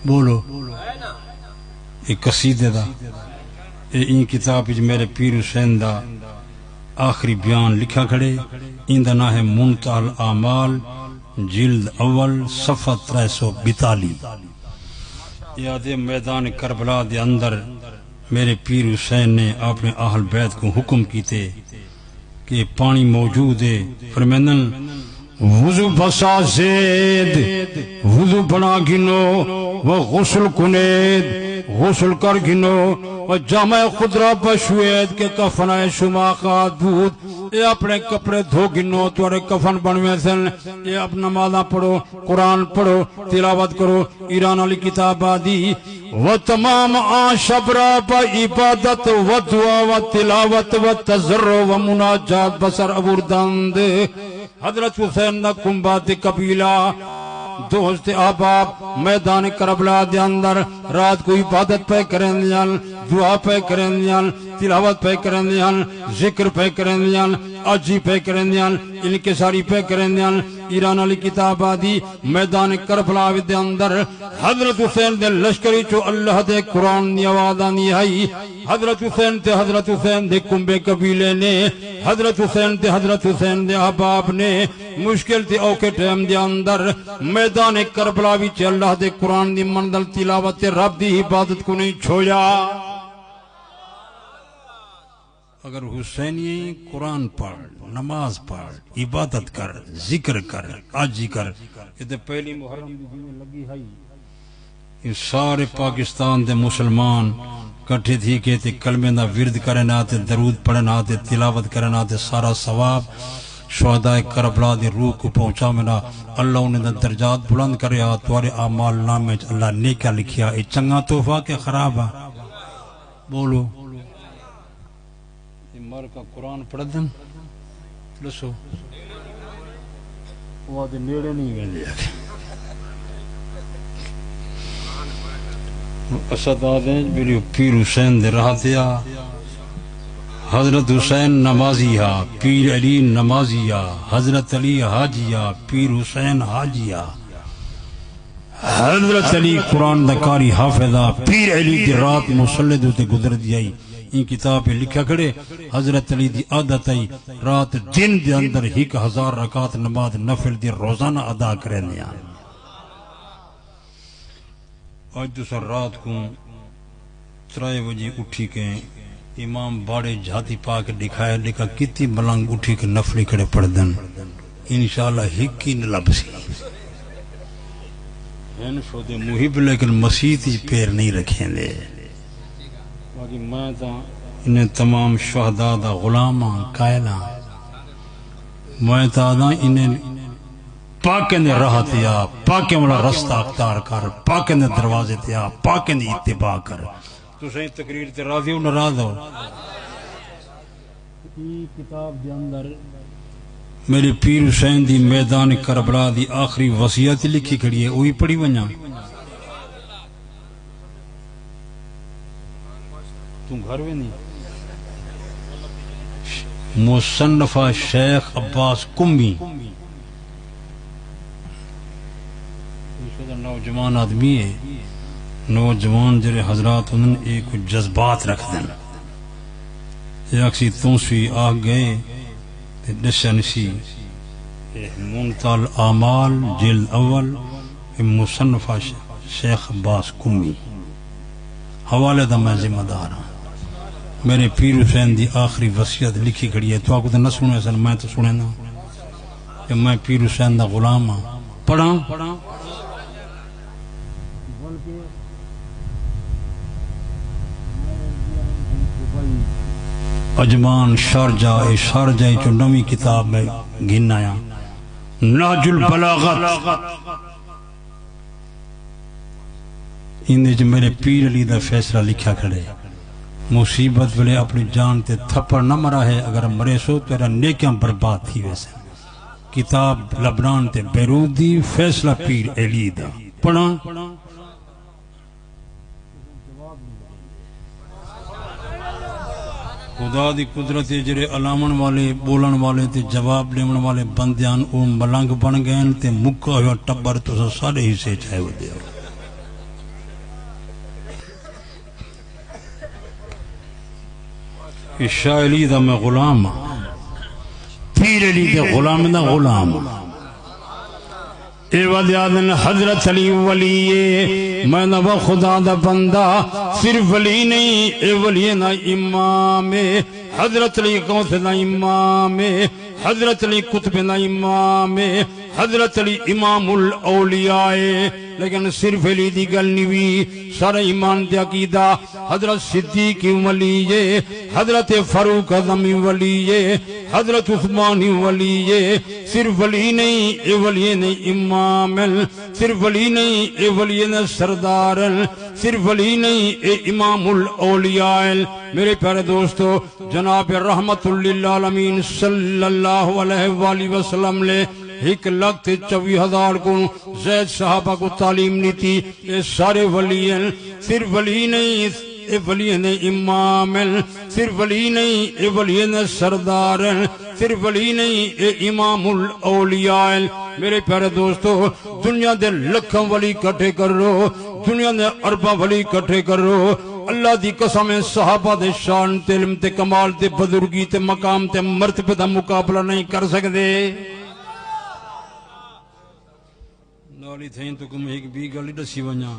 بولو اے قصیدے دا. اے این کتاب جو میرے پیر حسین دا آخری بیان لکھا کھڑے, این دا نام ہے منتہی الاعمال جلد اول صفحہ 342. یاد میدان کربلا دے اندر میرے پیر حسین نے اپنے اہل بیت کو حکم کیتے کہ پانی موجود ہے. فرمیندن وضو بسا زید وضو بنا گنو و غسل کنید غسل کر گنو و جامع خدرہ بشوید کے کفنائے شماقات بود. یہ اپنے کپڑے دھو گنو توڑے کفن بنوے سن. یہ اب نمازاں پڑھو, قرآن پڑھو, تلاوت کرو. ایران علی کتاب آدی و تمام آن شبرہ با عبادت و دعا و تلاوت و تضرع و مناجات بسر ابوردند. حضرت حسین دا کنبات قبیلہ دوست احباب میدان کربلا دے اندر رات کو عبادت پہ کریں دیان, دعا پہ کریں دیان, تلاوت پہ کریں دیان, ذکر پہ کریں دیان, عجی پہ کریں دیان, انکساری پہ کریں دیان. ایران علی کتاب آدی میدان کربلا دے اندر حضرت حسین دے لشکری چو اللہ دے قرآن دی آواز آنی آئی. حضرت حسین تے حضرت حسین دے کنبے قبیلے نے, حضرت حسین تے حضرت حسین دے احباب نے مشکل تے اوکے ٹیم دے اندر میدان کربلا وچ اللہ دے قرآن دی منزل تلاوت تے رب دی عبادت کو نہیں چھوڑیا. اگر حسینی قرآن پڑھ, نماز پڑھ, عبادت کر, ذکر کر, آجی کر. یہ تو پہلی محرم دی جنہیں لگی ہے. یہ سارے پاکستان دے مسلمان کٹھے تھی کہ تے کلمے دا ورد کرنا, تے درود پڑھنا, تے تلاوت کرنا, تے سارا ثواب شہداء کربلا دی روح کو پہنچا منا. اللہ انہیں دا درجات بلند کریا. توارے اعمال نامے اللہ نے کیا لکھیا. اے چنگا تحفہ کہ خراب ہے بولو. مر کا قرآن پڑھ دن لسو وہ دے نیڑے نہیں گئے لیا اسد آدھیں میری پیر حسین دے رہا دیا. حضرت حسین نمازیہ, پیر علی نمازیہ, حضرت علی حاجیہ, پیر حسین حاجیہ, حضرت علی قرآن دا قاری حافظہ, پیر علی دی رات مسلح دوتے گزر دیائی. ان کتاب پہ لکھا کھڑے حضرت علی دی عادت آئی رات دن دے اندر 1000 رکعت نماز نفل دی روزانہ ادا کرنے آن. آج دوسر رات کو 3 بجے اٹھی کے امام باڑے جھاتی پا کے دکھایا لکھا کتی ملنگ اٹھی کے نفلی کھڑے پڑھ دن انشاءاللہ ہکی نہ لبسی ہیں شو دے محب لیکن مسیح ہی پیر نہیں رکھیں دے. باقی میں تا انہیں تمام شہداء دا غلاماں قائلاں میں تا انہیں پاکیں دے راہ تیا پاکیں والا رستہ اختیار کر پاکیں دے دروازے تیا پاکیں دے اتباع کر. تو صحیح تقریر تے راضی ہو ناراض ہو؟ کتاب دے اندر میرے پیر حسین دی میدان کربلا دی آخری وصیت لکھی کھڑی ہے وہی پڑھی ونجا. تم گھر میں نہیں مصنفہ شیخ عباس کمی نوجوان آدمی ہے. نوجوان جرے حضرات انہوں نے ایک جذبات رکھ دیں یکسی تونسوی آگ گئے نشنسی منتال اعمال جلد اول مصنفہ شیخ عباس کمی حوالے دا میں ذمہ دار ہوں. میرے پیر حسین دی آخری وصیت لکھی کھڑی ہے. تو آپ کو تو نہ سنے سن میں تو سنے نا کہ میں پیر حسین دا غلام ہوں. پڑھا اجمان شارجہ چو نوی کتاب میں گن آیا نہج البلاغت اندے جو میرے پیر علی دا فیصلہ لکھا کھڑے مصیبت ویلے اپنی جان تے تھپڑ نہ مرا ہے اگر مرے سو تیرا نیکیاں برباد تھی ویسے. کتاب لبنان تے بیروت دی فیصلہ پیر علی دا پڑھا. خدا دی قدرت جڑے علامن والے بولن والے تے جواب دیون والے بندیاں او ملنگ بن گئے تے مکا ہوا ٹبر تو سارے حصے چاہے ودے ہو. شاہ علی دا میں غلام پیر علی دے غلام دا غلام ایوادیادن حضرت علی ولی میں نو خدا دا بندہ صرف ولی نہیں اے ولی نا امام حضرت علی قوت نا امام حضرت علی قطب نا امام حضرت علی امام الاولیاء لیکن صرف علی دی گل نیوی سارا ایمان دی عقیدہ حضرت صدیق ولی حضرت فاروق اعظم ولی حضرت عثمان ولی صرف ولی نہیں اے ولی نہیں امام صرف ولی نہیں اے ولی نہیں سردار صرف ولی نہیں اے امام الاولیاء. میرے پیارے دوستو جناب رحمت للعالمین صلی اللہ علیہ وآلہ وسلم لے 1,24,000 کو زید صحابہ کو تعلیم نہیں تھی. اے سارے ولی ہیں صرف ولی نہیں اے ولی نے امام صرف ولی نہیں اے ولی نے سردار صرف ولی نہیں اے امام الاولیاء. میرے پیارے دوستو دنیا دے لکھاں ولی کٹھے کر رو دنیا دے ارباں ولی کٹھے کر رو اللہ دی قسم صحابہ دے شان تے علم تے کمال تے بزرگی تے مقام تے مرتبہ دا مقابلہ نہیں کر سکتے. نالی تھیں تو کم ایک بھی گلی دسی ونیا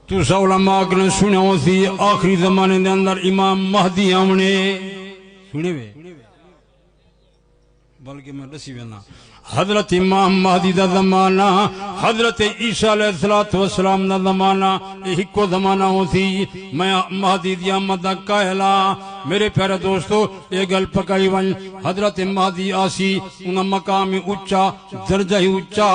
تو سا علماء نے سنیا ہو سی آخری زمانے دے اندر امام مہدی آمنے سنے وے بلکہ میں دسی وینا حضرت امام مہدی دا زمانہ حضرت عیسیٰ علیہ السلام دا زمانہ ایکو زمانہ ہو سی. میں مہدی دی آمد دا قائلہ میرے پیارے دوستو ایک گل پکائی ون حضرت مہدی آسی انہا مقامی اچھا درجہ ہی اچھا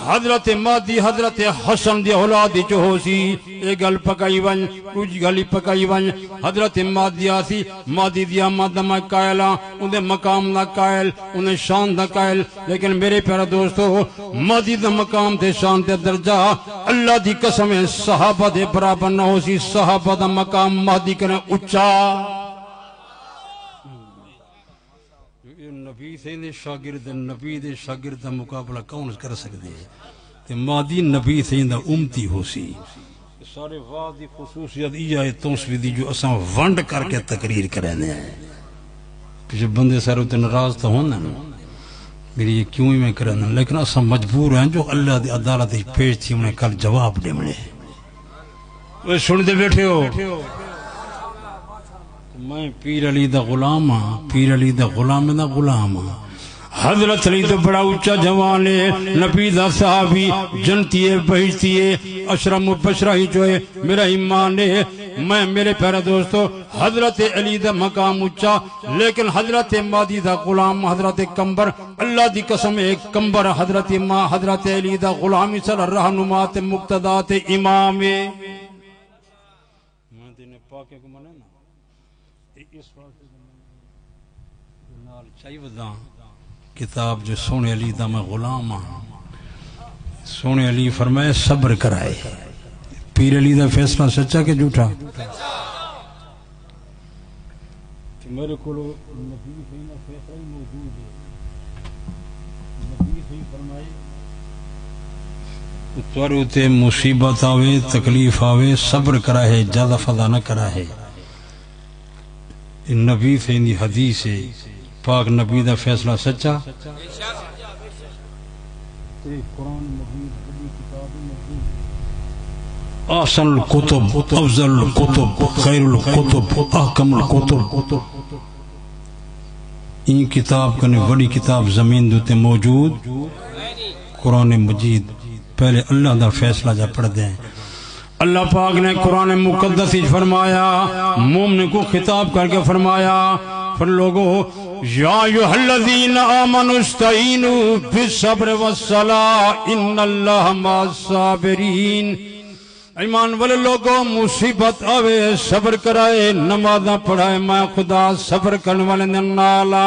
حضرت مہدی حضرت حسن دی اولادی جو ہو سی. ایک گل پکائی ون کچھ گلی پکائی ون حضرت مہدی آسی مہدی دی آمد دا میں قائلہ انہیں مقام دا قائل انہیں شان دا قائل. لیکن میرے پیارے دوستو مہدی دا مقام تے شان تے درجہ اللہ دی قسم صحابہ دے برابر نہ ہو سی. صحابہ دا مقام مہدی کرنے اچھا نبی سے شاگرد نبی دے شاگرد دا مقابلہ کون کر سکتے ہیں. مہدی نبی سے دا امتی ہو سی سارے واہ دی خصوصیت یہ ہے توسوی دی جو اساں ونڈ کر کے تقریر کرنے ہیں کہ بندے سارے تے ناراض تو ہونا نا میری یہ کیوں ہی میں کرنا لیکن اساں مجبور ہیں جو اللہ دی عدالت پیش تھی انہیں کل جواب دے منے وہ سن دے بیٹھے ہو میں پیر علی دا غلام ہاں پیر علی دا غلام دا غلام ہاں حضرت علی تو بڑا اونچا جوان ہے نبی دا صحابی جنتی ہے بہشتی ہے اشرم مبشرہ ہی جو ہے میرا ایمان ہے میں میرے پیارے دوستو حضرت علی دا مقام اونچا لیکن حضرت مادی دا غلام حضرت کمبر اللہ دی قسم ایک کمبر حضرت ماں حضرت علی دا غلامی سر رہنمات مقتدات امام ہے میں دینے پاکے کو منے نا اس وقت نال چاہی وزاں کتاب جو سونے علی دا میں غلام ہاں سونے علی فرمائے صبر کرائے پیر علی دا فیصلہ سچا کہ جھوٹا میرے کو نبی فینا فیصلہ ہی موجود ہے نبی فی فرمائے توارو تے مصیبت آوے تکلیف آوے صبر کرائے جادہ فضا نہ کرائے نبی فیندی حدیث ہے پاک نبی دا فیصلہ سچا احسن الکتب افضل الکتب خیر الکتب احکم الکتب این کتاب کنے بڑی کتاب زمین دوتے موجود قرآن مجید پہلے اللہ دا فیصلہ جا پڑھ دیں اللہ پاک نے قرآن مقدس فرمایا مومن کو خطاب کر کے فرمایا پر لوگوں یا ایھا الذین آمنوا استعینوا بالصبر والصلاۃ ان اللہ مع الصابرین ایمان والے لوگوں مصیبت آوے صبر کرائے نمازاں پڑھائے میں خدا صبر کرنے والے نالا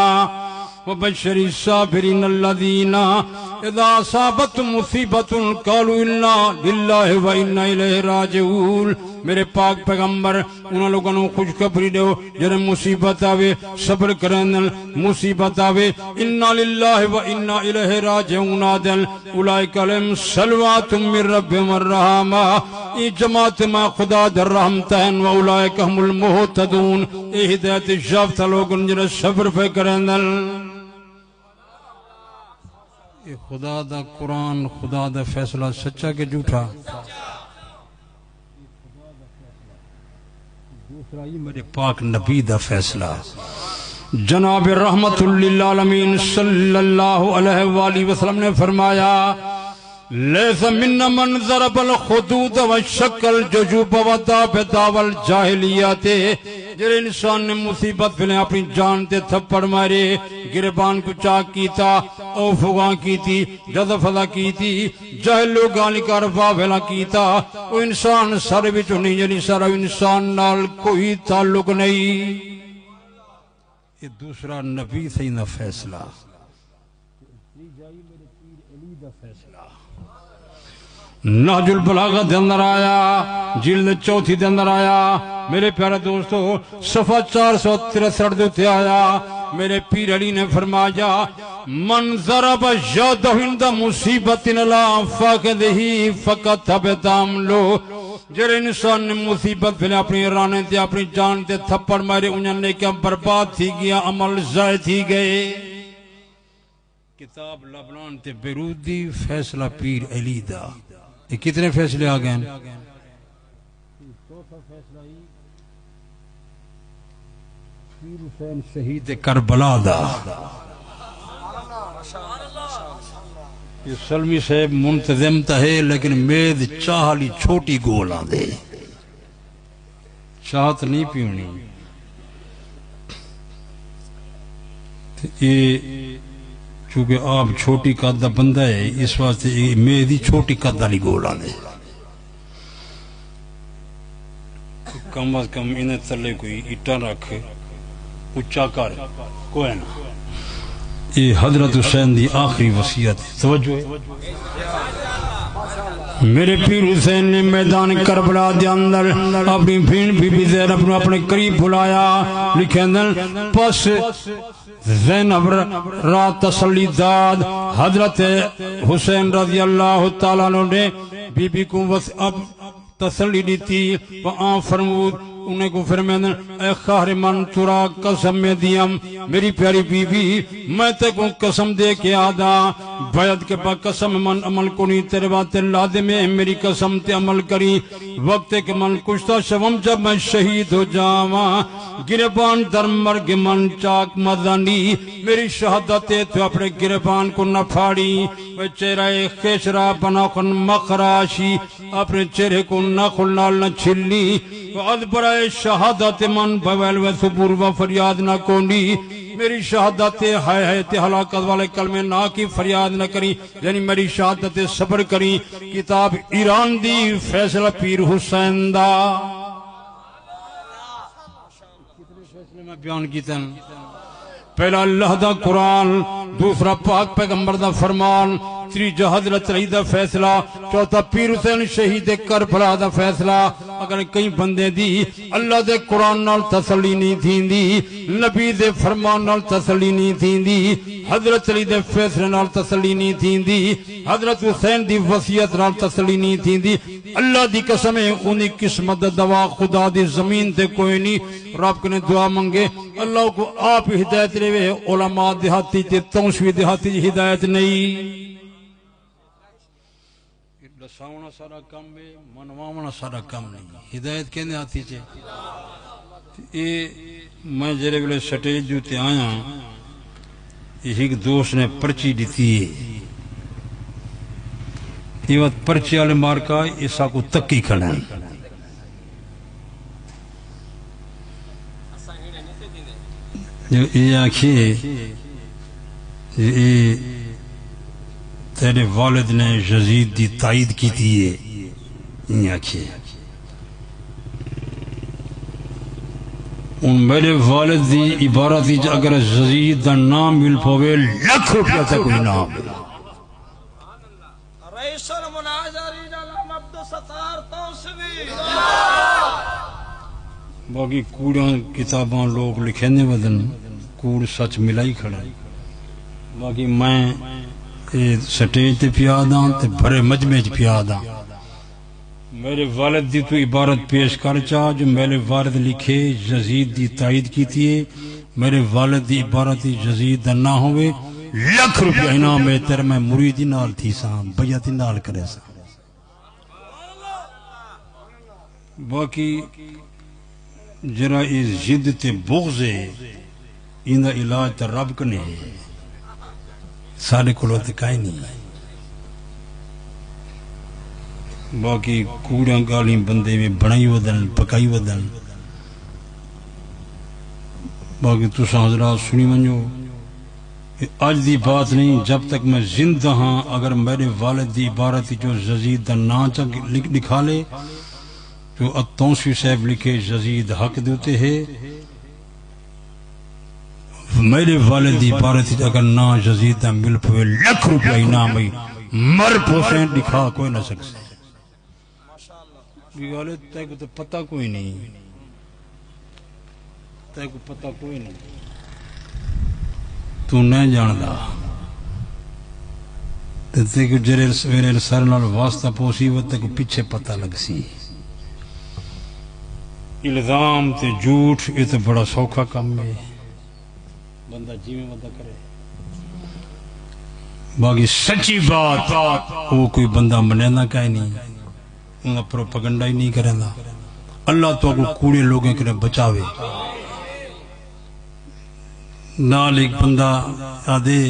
وبشر الصابرین الذین اذا اصابتهم مصیبت قالوا انا للہ و انا الیہ راجعون میرے پاک پیغمبر انہوں لوگوں نے خوشخبری دو جنہیں مصیبت آوے صبر کرنے مصیبت آوے انا للہ و انا الیہ راجعون آدل اولئک علیہم صلوات من ربہم الرحمہ ای جماعت میں خدا در رحمتین و اولئک ہم المہتدون ای ہدایت یافتہ لوگوں جنہیں صبر پہ کرنے خدا دا قرآن خدا دا فیصلہ سچا کہ جھوٹا دوسرا یہ میرے پاک نبی دا فیصلہ جناب رحمت للعالمین صلی اللہ علیہ وآلہ وسلم نے فرمایا لیس من من ضرب الخدود وشک الججوب وداب داول جاہلیات جر انسان نے مصیبت پھلے اپنی جان تے تھپڑ مارے گربان کو چاک کیتا او فغاں کیتی جد فضا کیتی جہلو گالی کارفا پھلا کیتا او انسان سر بچو نہیں جنی سر انسان نال کوئی تعلق نہیں یہ دوسرا نبی سیدہ فیصلہ نہج البلاغہ دے اندر آیا جلد چوتھی دے اندر آیا میرے پیارے دوستو صفحہ 463 دیتے آیا میرے پیر علی نے فرمایا من ضرب یدہ عند مصیبت لا فاقدہی فقط تبتام لو جر انسان نے مصیبت پھلے اپنی رانے تے اپنی جان تے تھپڑ مارے انہیں نے کیا برباد تھی گیا عمل ضائع تھی گئے کتاب لبنان تے بیروت دی فیصلہ پیر علی دا یہ کتنے فیصلے آگئے ہیں پیر حسین شہید کربلا دا یہ سلمی صاحب منتظم تا ہے لیکن مید چاہلی چھوٹی گولا دے چاہت نہیں پیونی یہ چونکہ آپ چھوٹی قدہ بندہ ہے اس واسطے میری چھوٹی قدہ لی گولا دے کم از کم انہیں تلے کوئی اٹا رکھ اچھا کر کوئی نا یہ حضرت حسین دی آخری وصیت توجہ ہے میرے پیر حسین نے میدان کربلا دے اندر اپنی بھین بی بی زینب نے اپنے قریب بلایا لکھیں دن پس زینب رات تسلی داد حضرت حسین رضی اللہ تعالیٰ نے بی بی کو اب تسلی دیتی وہاں فرمود انہیں کو فرمائیں اے خاہر من چرا قسم میں دیم میری پیاری بی بی میں تے کو قسم دے کے آدھا بیعت کے پا قسم من عمل کنی تیرے بات لازم ہے میری قسم تے عمل کری وقت کے من کشتا شوم جب میں شہید ہو جاواں گربان در مرگ من چاک مدانی میری شہادت تو اپنے گربان کو نہ پھاڑی چہرہ خیشرا بنا کن مخراشی اپنے چہرے کو نہ کھلنا نہ چھلنی وعد برائے شہادت من بویل و ثبور و فریاد نہ کونی میری شہادت ہے ہلاکت والے کلمے نہ کی فریاد نہ کری یعنی میری شہادت صبر کری کتاب ایران دی فیصلہ پیر حسین دا کتنے فیصلے میں بیان کیتے ہیں پہلا اللہ دا قرآن دوسرا پاک پیغمبر دا فرمان تیجا حضرت علی دا فیصلہ چوتھا پیر حسین شہید کربلا دا فیصلہ اگر کئی بندے دی اللہ دے قرآن نال تسلی نہیں تھین دی نبی دے فرمان نال تسلی نہیں تھین دی حضرت علی دے فیصلے نال تسلی نہیں تھین دی حضرت حسین دی وصیت نال تسلی نہیں تھین دی اللہ دی قسم ہے انہی قسمت دوا خدا دی زمین تے کوئی نہیں رب کنے دعا منگے اللہ کو آپ ہدایت لے علماء دیہاتی تے تونسوی دیہاتی دی ہدایت نہیں لساونا سارا کم ہے منواونا سارا کم نہیں ہدایت کہنے آتی چھے میں جرے بلے سٹیج جو تے آیا ایک دوست نے پرچی دیتی ہے یہ وقت پرچی والے مارکا ایسا کو تکی کھڑا ہے جو یہ آنکھیں یہ تیرے والد نے یزید دی تائید کی تھی یہ آنکھیں ان میرے والد دی عبارت دی اگر یزید دا نام مل پوے لکھ روپیہ تک کوئی نام رئیس المناظرین علام عبدالستار توسوی باقی کوڑاں کتاباں لوگ لکھنے ودن کوڑ سچ ملائی کھڑا باقی میں سٹیج تے پیاداں تے بھرے مجمع تے پیاداں میرے والد دی تو عبارت پیش کر چاہ جو میرے والد لکھے یزید دی تائید کی تھی میرے والد دی عبارت یزید دا نہ ہوئے لکھ روپیہ انعام ہے تیرے میں مریدی نال تھی ساں بیعتی نال کرے ساں باقی جرا اس جد تے بغض ہے ان دا علاج تا رب کنے ہے سارے کلو تکائی نہیں باقی کوڑاں گالی بندے میں بنائی ودن پکائی ودن باقی تسا حضرات سنی منجو آج دی بات نہیں جب تک میں زندہ ہاں اگر میرے والد دی عبارت جو یزید دا نانچہ لکھا لے جو التونسوی صاحب لکھے یزید حق دیتے ہیں میرے والد دی عبارت اگر نا یزید دا مل پوے لکھ روپیہ انعام ہے مر پوسیں لکھا کوئی نہ سکتے والد تے کو تو پتہ کوئی نہیں تے کو پتہ کوئی نہیں تو نہیں جاندہ تے کو جرے سویرے سر نال واسطہ پوسی وہ تے کو پیچھے پتہ لگ سی الزام تے جھوٹ یہ تو بڑا سوکھا کام ہے بندہ جی میں مدد کرے باقی سچی بات وہ کوئی بندہ منینا کہیں نہیں انہاں پروپیگنڈا ہی نہیں کریں دا اللہ تو کو کوڑے لوگوں کے بچاوے نال ایک بندہ آدھے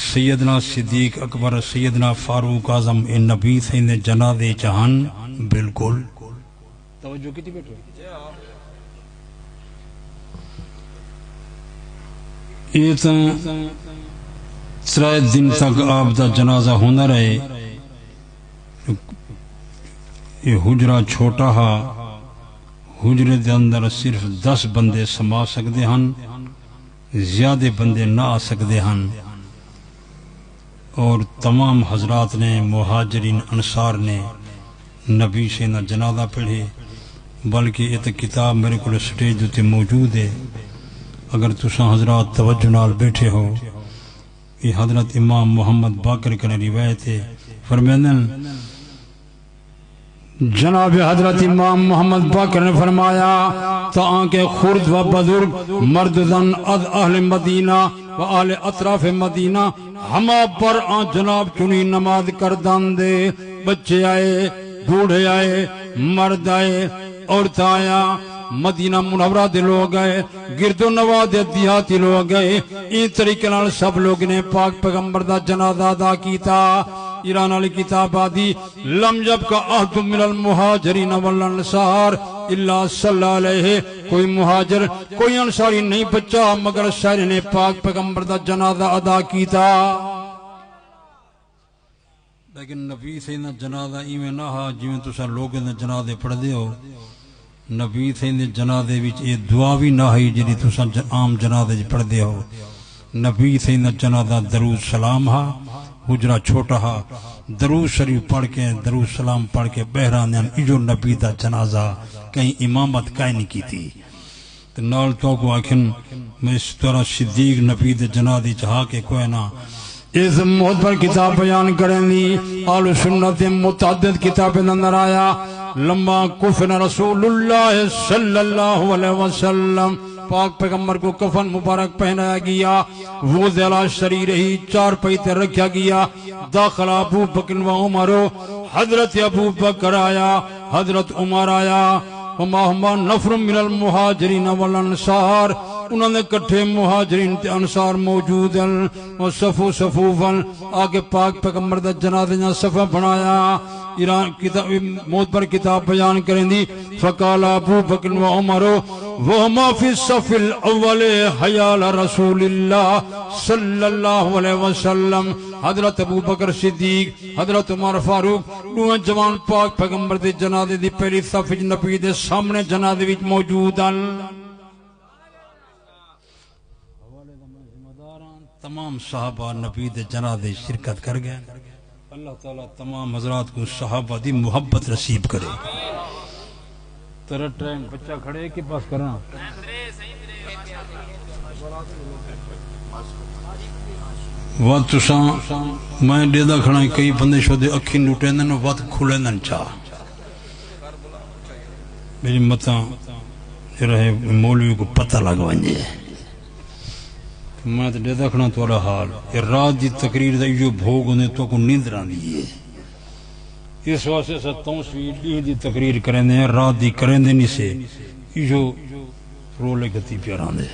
سیدنا صدیق اکبر سیدنا فاروق اعظم ان نبی سین جنازے جہان بالکل توجہ کی تھی بیٹھو یہ تو ترائے دن تک آپ دا جنازہ ہونا رہے یہ حجرہ چھوٹا ہا حجرے دے اندر صرف 10 بندے سما سکتے ہن زیادہ بندے نہ آ سکتے ہن اور تمام حضرات نے مہاجرین انصار نے نبی سے نہ جنازہ پڑھے بلکہ یہ کتاب میرے کو سٹیج تے موجود ہے اگر تساں حضرات توجہ نال بیٹھے ہو یہ حضرت امام محمد باقر کا روایت ہے فرمائیں جناب حضرت امام محمد باقر نے فرمایا تاں کے خرد و بزرگ مرد زن از اہل مدینہ و اہل اطراف مدینہ ہما پر آن جناب چنی نماز کردان دے، بچے آئے، بوڑھے آئے، مرد آئے، عورت آیا، مدینہ منورہ دے لوگ گئے، گرد و نواح دے دیہاتی لوگ گئے، این طریقے نال سب لوگ نے پاک پیغمبر دا جنازہ ادا کیتا۔ ایران علی کتاب آدھی لم یبقى احد من المہاجرین والانصار الا صلی علیہ، کوئی مہاجر کوئی انصاری نہیں بچا مگر سارے نے پاک پیغمبر دا جنازہ ادا کیتا۔ لیکن نبی سیدنا جنازہ ایویں نہ ہا جویں تساں لوگوں دے جنازے پڑھ دے ہو۔ نبی سیدنے جنازے وچ یہ دعا بھی نہ ہوئی جڑی تساں عام جنازے وچ پڑھ دے ہو۔ نبی سیدنا جنازہ درود سلام ہا، حجرہ چھوٹا ہا، درود شریف پڑھ کے درود سلام پڑھ کے بہران ایجو نبی دا جنازہ کہیں امامت کائیں نہیں کی تھی۔ نال تو کو آکھن میں اس طرح صدیق نبی دے جنازے چاہا کے کوئی نہ اس موت پر کتاب بیان کریں دی آل سنت متعدد کتاب اندر آیا لما کفن رسول اللہ صلی اللہ علیہ وسلم، پاک پیغمبر کو کفن مبارک پہنایا گیا، وہ ذیلا شریر ہی چار پیتے رکھا گیا، داخل ابو بکر و عمرو، حضرت ابو بکر آیا، حضرت عمر آیا، وما نفر من المہاجرین والانصار، انہوں نے کٹھے مہاجرین تے انصار موجود ہیں، اور صفو صفوفاً آگے پاک پیغمبر دا جنازے نے صفہ بنایا۔ ایران کتاب موت پر کتاب بیان کریں دی فقال ابو بکر و عمر وہما فی الصف الاول حیال رسول اللہ صلی اللہ علیہ وسلم، حضرت ابو بکر صدیق حضرت عمر فاروق دو جوان پاک پیغمبر دے جنازے دی پہلی صف نبی دے سامنے جنازے وچ موجود ہیں۔ تمام صحابہ نبی دے جنازے شرکت کر گئے۔ اللہ تعالیٰ تمام حضرات کو صحابہ دی محبت نصیب کرے۔ تیرا ٹائم بچہ کھڑے کے پاس کرنا وقت تساں میں ڈیدہ کھڑا کئی بندے شدے اکھی نوٹے دن وقت کھلے دن چاہ میری متاں رہے مولوی کو پتہ لگوانجے میں تو ڈیدہ کھڑا توڑا حال یہ رات دی تقریر دا جو بھوگ انہیں تو کو نیند رہا دیئے اس واسطے سے تونسوی لی دی تقریر کریں دے رات دی کریں دے نہیں سے یہ جو رولے گتی پیاران دے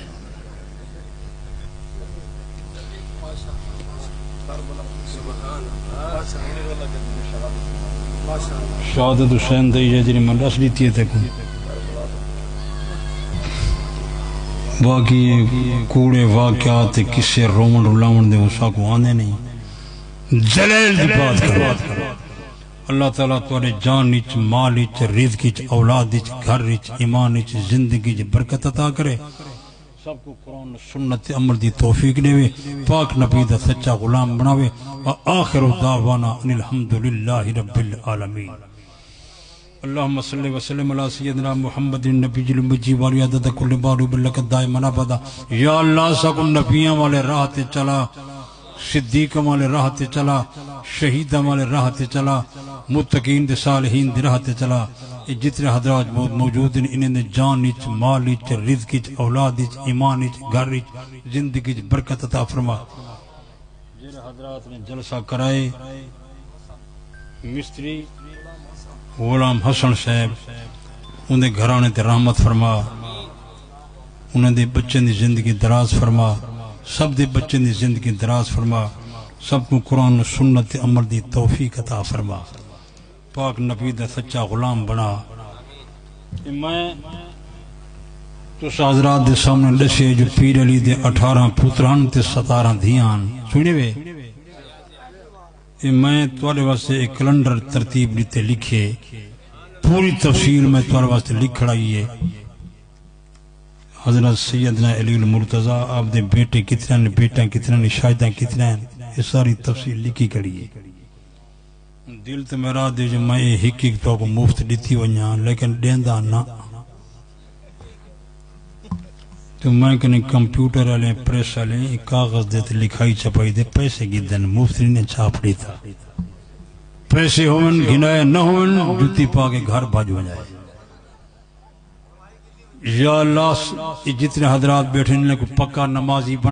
شہادت حسین دائی جائے جنہیں من رس لیتی ہے تکن باقی کوڑے واقعات کسے رومن رولاون دے اسا کو آنے نہیں جلیل دی بات کرو اللہ تعالیٰ توڑے جان نیچ مال نیچ رزق نیچ اولاد نیچ گھر نیچ ایمان نیچ زندگی نیچ برکت عطا کرے سب کو قرآن سنت عمل دی توفیق دے پاک نبی دا سچا غلام بناوے آخر دعوانا ان الحمدللہ رب العالمین اللہم صلی وسلم علی سیدنا محمد النبی المجی والی عدد کل بارو بلکت دائمنا بدا یا اللہ سکن نبیاں والے راہ تے چلا صدیقہ والے راہ تے چلا شہیدہ والے راہ تے چلا متقین دے صالحین دے راہ تے چلا جتنے حضرات موجود ہیں انہیں نے جان نیچ مال نیچ رزق نیچ اولاد نیچ ایمان نیچ گھر نیچ زندگی نیچ برکت عطا فرما جن حضرات نے جلسہ کرائے مستری غلام حسن صاحب انہیں گھرانے تے رحمت فرما انہیں دے بچے دی زندگی دراز فرما سب دے بچے دی زندگی دراز فرما سب کو قرآن و سنت عمل دی توفیق عطا فرما پاک نبی دا سچا غلام بنا میں تو حضرات دے سامنے لسے جو پیر علی دے 18 پتران تے 17 دھیان سنی وے میں توڑے واسطے ایک کلنڈر ترتیب لیتے لکھے پوری تفصیل میں توڑے واسطے لکھ رہی ہے حضرت سیدنا علی المرتضی آپ دے بیٹے کتنے ہیں بیٹا کتنے ہیں شاہدہ کتنے ہیں یہ ساری تفصیل لکھی کری ہے دل تو میرا دے جو میں ایک ایک تو کو مفت دیتی ونیا لیکن دیندہ نا تو میں کنے کمپیوٹر والے پریس والے کاغذ دیتے لکھائی چھپائی دے پیسے کی دن مفت نے چھاپ لی تھا پیسے ہون گھنائے نہ ہون جوتی پا کے گھر بھاج ہو جائے یا اللہ جتنے حضرات بیٹھے ان کو پکا نمازی بن